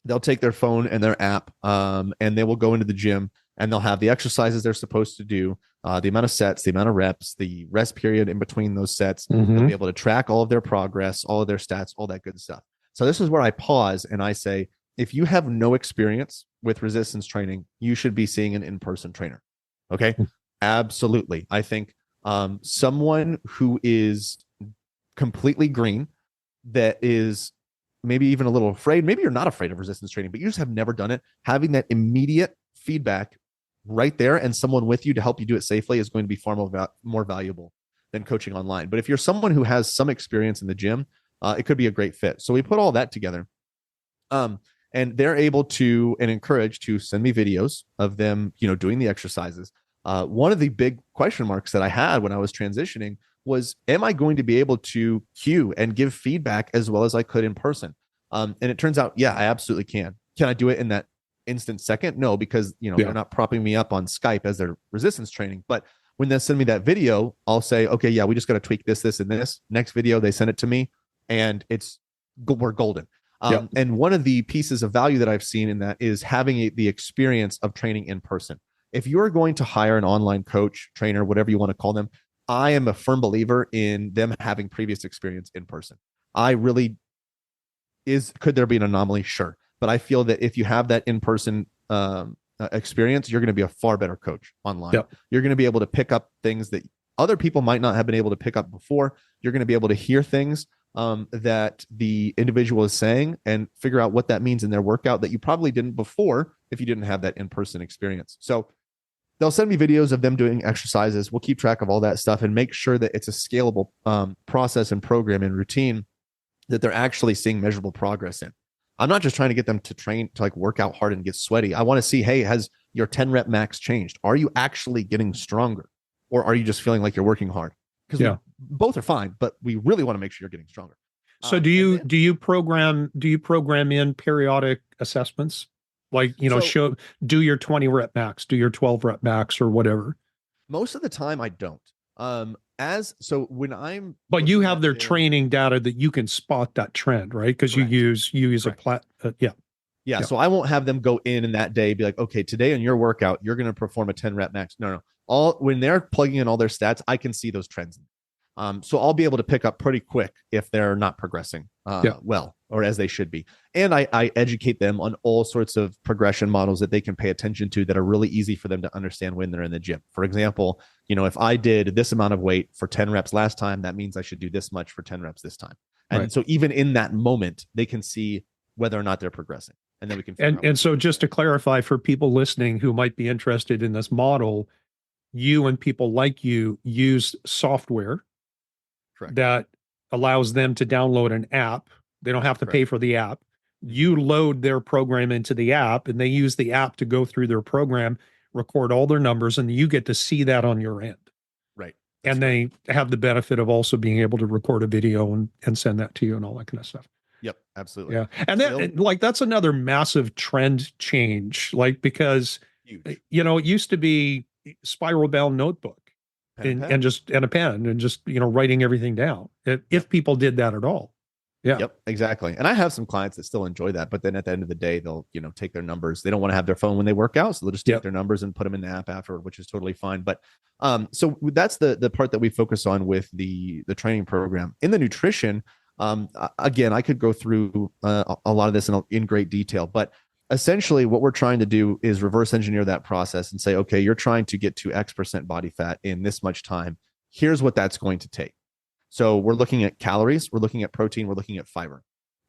they'll take their phone and their app, and they will go into the gym, and they'll have the exercises they're supposed to do, the amount of sets, the amount of reps, the rest period in between those sets. They'll be able to track all of their progress, all of their stats, all that good stuff. So this is where I pause and I say, if you have no experience with resistance training, you should be seeing an in-person trainer. Okay. Absolutely. I think someone who is completely green, that is maybe even a little afraid, maybe you're not afraid of resistance training, but you just have never done it, having that immediate feedback right there and someone with you to help you do it safely is going to be far more valuable than coaching online. But if you're someone who has some experience in the gym, it could be a great fit. So we put all that together. And they're able to and encouraged to send me videos of them, doing the exercises. One of the big question marks that I had when I was transitioning was, am I going to be able to cue and give feedback as well as I could in person? And it turns out, yeah, I absolutely can. Can I do it in that instant second? No, because they're not propping me up on Skype as their resistance training. But when they send me that video, I'll say, okay, yeah, we just got to tweak this, and this. Next video, they send it to me, and we're golden. And one of the pieces of value that I've seen in that is having the experience of training in person. If you're going to hire an online coach, trainer, whatever you want to call them, I am a firm believer in them having previous experience in person. Could there be an anomaly? Sure. But I feel that if you have that in-person experience, you're going to be a far better coach online. You're going to be able to pick up things that other people might not have been able to pick up before. You're going to be able to hear things that the individual is saying and figure out what that means in their workout that you probably didn't before if you didn't have that in-person experience. So they'll send me videos of them doing exercises. We'll keep track of all that stuff and make sure that it's a scalable process and program and routine that they're actually seeing measurable progress in. I'm not just trying to get them to train to work out hard and get sweaty. I want to see, hey, has your 10 rep max changed? Are you actually getting stronger, or are you just feeling like you're working hard? Because both are fine, but we really want to make sure you're getting stronger. So do you program in periodic assessments? Do your 20 rep max, do your 12 rep max, or whatever. Most of the time I don't. But you have their training data that you can spot that trend, right? Because you use Correct. So I won't have them go in that day, be like, okay, today in your workout, you're going to perform a 10 rep max. No. When they're plugging in all their stats, I can see those trends. So I'll be able to pick up pretty quick if they're not progressing well, or as they should be. And I educate them on all sorts of progression models that they can pay attention to that are really easy for them to understand when they're in the gym. For example, if I did this amount of weight for 10 reps last time, that means I should do this much for 10 reps this time. And so even in that moment, they can see whether or not they're progressing. And then we can and so just to clarify for people listening who might be interested in this model, you and people like you use software that allows them to download an app. They don't have to pay for the app. You load their program into the app, and they use the app to go through their program, record all their numbers, and you get to see that on your end. Right. And they have the benefit of also being able to record a video and send that to you and all that kind of stuff. Yep, absolutely. Yeah. And that's another massive trend change, because huge. It used to be spiral bound notebook. And a pen and just writing everything down, if people did that at all. Yep, exactly. And I have some clients that still enjoy that, but then at the end of the day, they'll take their numbers. They don't want to have their phone when they work out, so they'll just take their numbers and put them in the app afterward, which is totally fine. But so that's the part that we focus on with the training program. In the nutrition, again, I could go through a lot of this in great detail, but essentially what we're trying to do is reverse engineer that process and say, okay, you're trying to get to X% body fat in this much time. Here's what that's going to take. So we're looking at calories, we're looking at protein, we're looking at fiber.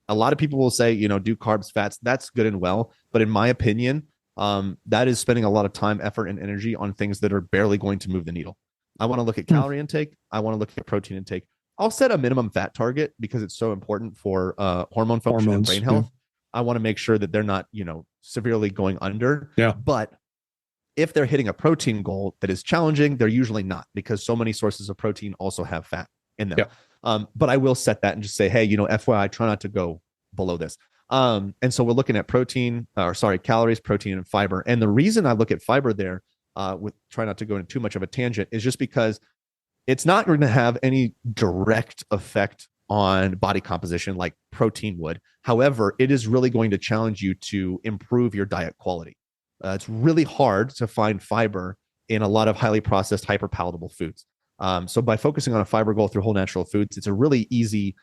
A lot of people will say, do carbs, fats. That's good and well. But in my opinion, that is spending a lot of time, effort, and energy on things that are barely going to move the needle. I want to look at calorie intake. I want to look at protein intake. I'll set a minimum fat target because it's so important for hormone function and brain health. I want to make sure that they're not, severely going under. But if they're hitting a protein goal that is challenging, they're usually not, because so many sources of protein also have fat in them. But I will set that and just say, hey, FYI, try not to go below this. And so we're looking at calories, protein, and fiber. And the reason I look at fiber there, try not to go into too much of a tangent, is just because it's not going to have any direct effect on body composition like protein would. However, it is really going to challenge you to improve your diet quality. It's really hard to find fiber in a lot of highly processed, hyper palatable foods. So by focusing on a fiber goal through whole natural foods, it's a really easy,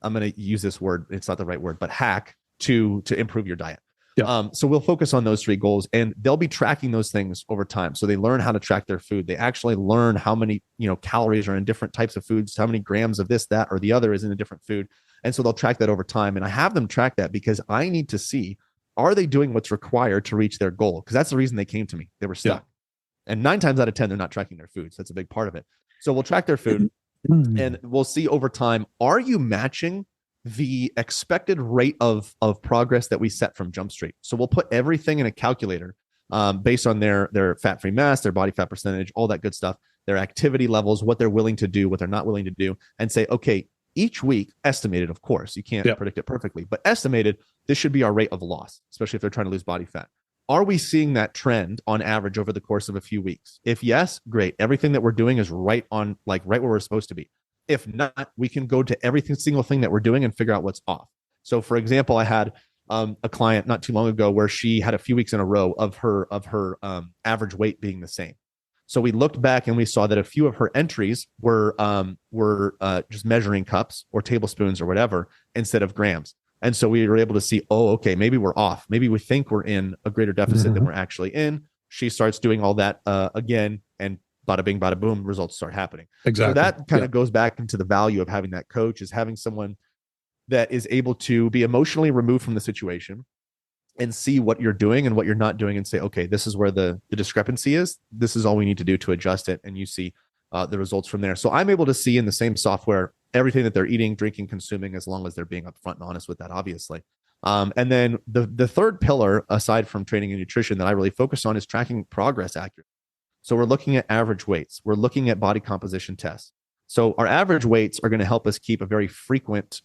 I'm going to use this word, it's not the right word, but hack to improve your diet. So we'll focus on those three goals, and they'll be tracking those things over time. So they learn how to track their food. They actually learn how many, calories are in different types of foods, how many grams of this, that, or the other is in a different food. And so they'll track that over time. And I have them track that because I need to see are they doing what's required to reach their goal? Because that's the reason they came to me. They were stuck. And 9 times out of 10, they're not tracking their food. So that's a big part of it. So we'll track their food and we'll see over time, are you matching the expected rate of progress that we set from Jump Street? So we'll put everything in a calculator based on their fat-free mass, their body fat percentage, all that good stuff, their activity levels, what they're willing to do, what they're not willing to do, and say, okay, each week, estimated, of course, you can't predict it perfectly, but estimated, this should be our rate of loss, especially if they're trying to lose body fat. Are we seeing that trend on average over the course of a few weeks? If yes, great. Everything that we're doing is right where we're supposed to be. If not, we can go to every single thing that we're doing and figure out what's off. So for example, I had a client not too long ago where she had a few weeks in a row of her average weight being the same. So we looked back and we saw that a few of her entries were just measuring cups or tablespoons or whatever instead of grams. And so we were able to see, oh, okay, maybe we're off. Maybe we think we're in a greater deficit than we're actually in. She starts doing all that again, and bada bing, bada boom, results start happening. Exactly. So that kind of goes back into the value of having that coach, is having someone that is able to be emotionally removed from the situation and see what you're doing and what you're not doing and say, okay, this is where the discrepancy is. This is all we need to do to adjust it. And you see the results from there. So I'm able to see in the same software everything that they're eating, drinking, consuming, as long as they're being upfront and honest with that, obviously. And then the third pillar, aside from training and nutrition, that I really focus on is tracking progress accurately. So we're looking at average weights. We're looking at body composition tests. So our average weights are going to help us keep a very frequent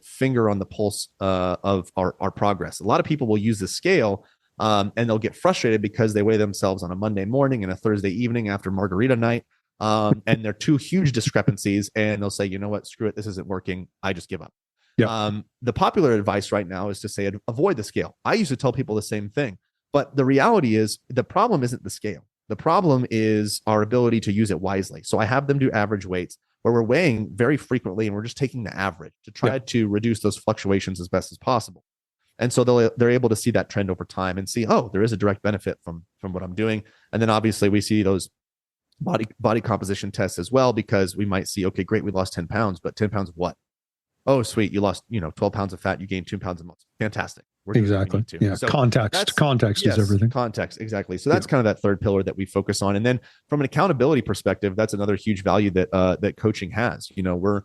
finger on the pulse of our progress. A lot of people will use the scale and they'll get frustrated because they weigh themselves on a Monday morning and a Thursday evening after margarita night. And they're two huge discrepancies, and they'll say, you know what, screw it, this isn't working, I just give up. The popular advice right now is to say avoid the scale. I used to tell people the same thing, but the reality is the problem isn't the scale. The problem is our ability to use it wisely. So I have them do average weights where we're weighing very frequently and we're just taking the average to try to reduce those fluctuations as best as possible. And so they're able to see that trend over time and see, oh, there is a direct benefit from what I'm doing. And then obviously we see those body composition tests as well, because we might see, okay, great, we lost 10 pounds, but 10 pounds of what? Oh, sweet, you lost 12 pounds of fat, you gained 2 pounds of muscle. Fantastic. Exactly. Yeah. So context is everything. Context, exactly. So that's kind of that third pillar that we focus on. And then from an accountability perspective, that's another huge value that coaching has. We're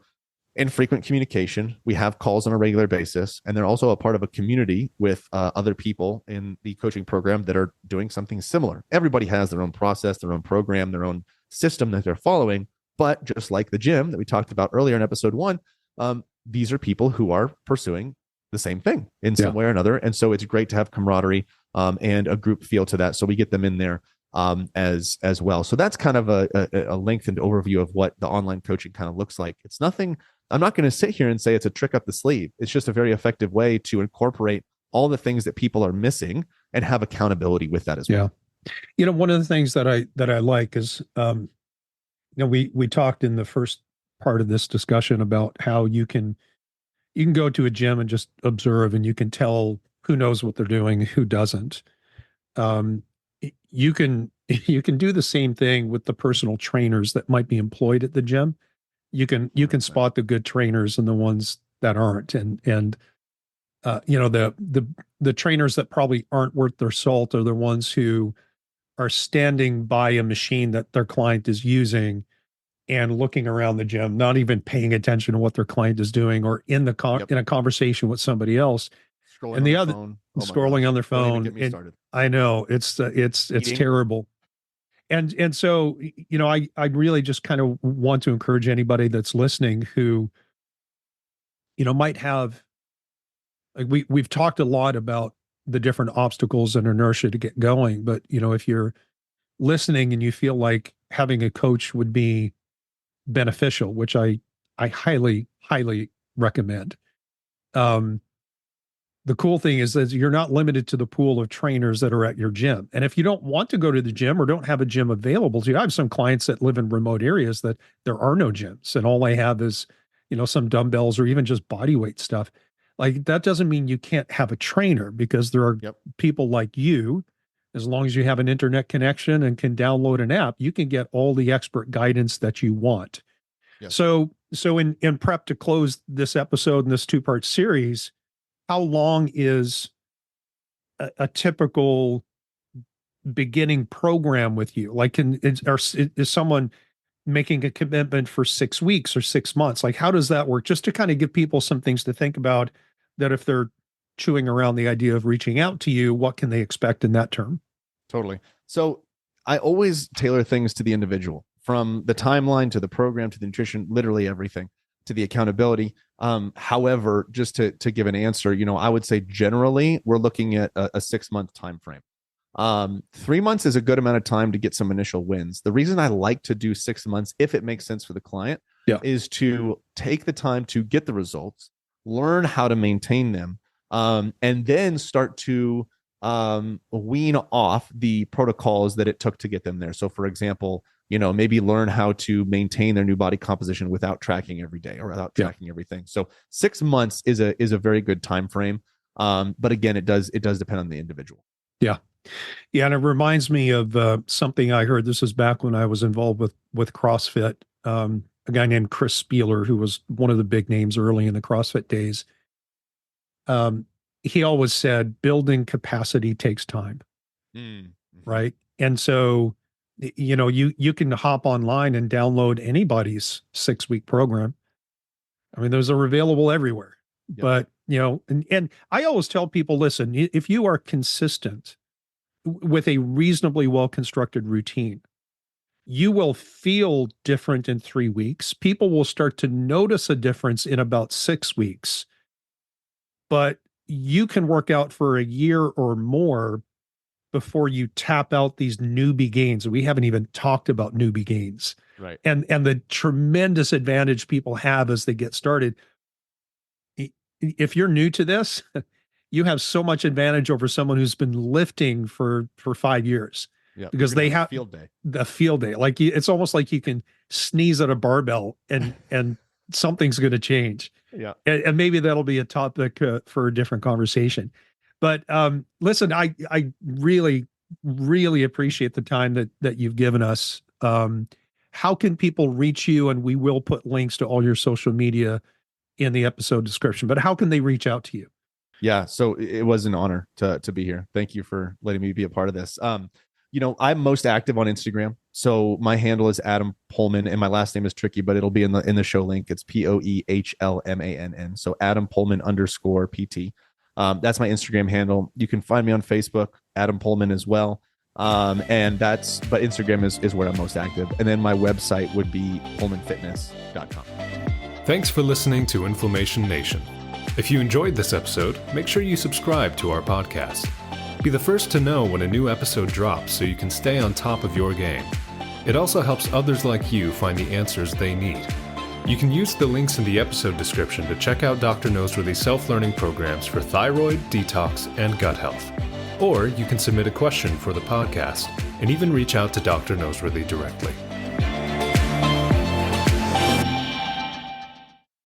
in frequent communication. We have calls on a regular basis, and they're also a part of a community with other people in the coaching program that are doing something similar. Everybody has their own process, their own program, their own system that they're following. But just like the gym that we talked about earlier in episode 1, these are people who are pursuing the same thing in some way or another. And so it's great to have camaraderie and a group feel to that. So we get them in there as well. So that's kind of a lengthened overview of what the online coaching kind of looks like. It's nothing, I'm not going to sit here and say it's a trick up the sleeve. It's just a very effective way to incorporate all the things that people are missing and have accountability with that as well. One of the things that I like is, we talked in the first part of this discussion about how you can go to a gym and just observe, and you can tell who knows what they're doing, who doesn't. You can do the same thing with the personal trainers that might be employed at the gym. You can spot the good trainers and the ones that aren't, and the trainers that probably aren't worth their salt are the ones who are standing by a machine that their client is using and looking around the gym, not even paying attention to what their client is doing, or in a conversation with somebody else. Scrolling on their phone. Don't even get me started. I know it's terrible. And so, I really just kind of want to encourage anybody that's listening who, might have, like we've talked a lot about the different obstacles and inertia to get going, but if you're listening and you feel like having a coach would be beneficial, which I highly, highly recommend. The cool thing is that you're not limited to the pool of trainers that are at your gym. And if you don't want to go to the gym or don't have a gym available to you, I have some clients that live in remote areas that there are no gyms, and all they have is, some dumbbells or even just body weight stuff. Like, that doesn't mean you can't have a trainer, because there are people like you. As long as you have an internet connection and can download an app, you can get all the expert guidance that you want. Yes. So in prep to close this episode in this 2-part series, how long is a typical beginning program with you? Like, is someone making a commitment for 6 weeks or 6 months? Like, how does that work? Just to kind of give people some things to think about, that if they're chewing around the idea of reaching out to you, what can they expect in that term? Totally. So I always tailor things to the individual, from the timeline to the program to the nutrition, literally everything, to the accountability. However, just to give an answer, I would say generally we're looking at a 6-month time frame. 3 months is a good amount of time to get some initial wins. The reason I like to do 6 months, if it makes sense for the client, is to take the time to get the results, learn how to maintain them, and then start to wean off the protocols that it took to get them there. So for example, maybe learn how to maintain their new body composition without tracking every day or without tracking everything. So 6 months is a very good time frame. But again, it does depend on the individual. Yeah. And it reminds me of something I heard. This is back when I was involved with CrossFit. A guy named Chris Spieler, who was one of the big names early in the CrossFit days. He always said, building capacity takes time. Mm-hmm. Right. And so, you can hop online and download anybody's 6-week program. I mean, those are available everywhere. Yep. But, and I always tell people, listen, if you are consistent with a reasonably well-constructed routine, you will feel different in 3 weeks. People will start to notice a difference in about 6 weeks. But you can work out for a year or more before you tap out these newbie gains. We haven't even talked about newbie gains. Right. And the tremendous advantage people have as they get started. If you're new to this, you have so much advantage over someone who's been lifting for 5 years. Yeah, because they have the field day. Like, it's almost like you can sneeze at a barbell and something's going to change. Yeah. And maybe that'll be a topic for a different conversation. But listen, I really, really appreciate the time that you've given us. How can people reach you? And we will put links to all your social media in the episode description, but how can they reach out to you? Yeah. So it was an honor to be here. Thank you for letting me be a part of this. I'm most active on Instagram. So my handle is Adam Poehlmann, and my last name is tricky, but it'll be in the show link. It's Poehlmann. So Adam Poehlmann _PT. That's my Instagram handle. You can find me on Facebook, Adam Poehlmann as well. But Instagram is where I'm most active. And then my website would be poehlmannfitness.com. Thanks for listening to Inflammation Nation. If you enjoyed this episode, make sure you subscribe to our podcast. Be the first to know when a new episode drops so you can stay on top of your game. It also helps others like you find the answers they need. You can use the links in the episode description to check out Dr. Noseworthy's self-learning programs for thyroid, detox, and gut health. Or you can submit a question for the podcast and even reach out to Dr. Noseworthy directly.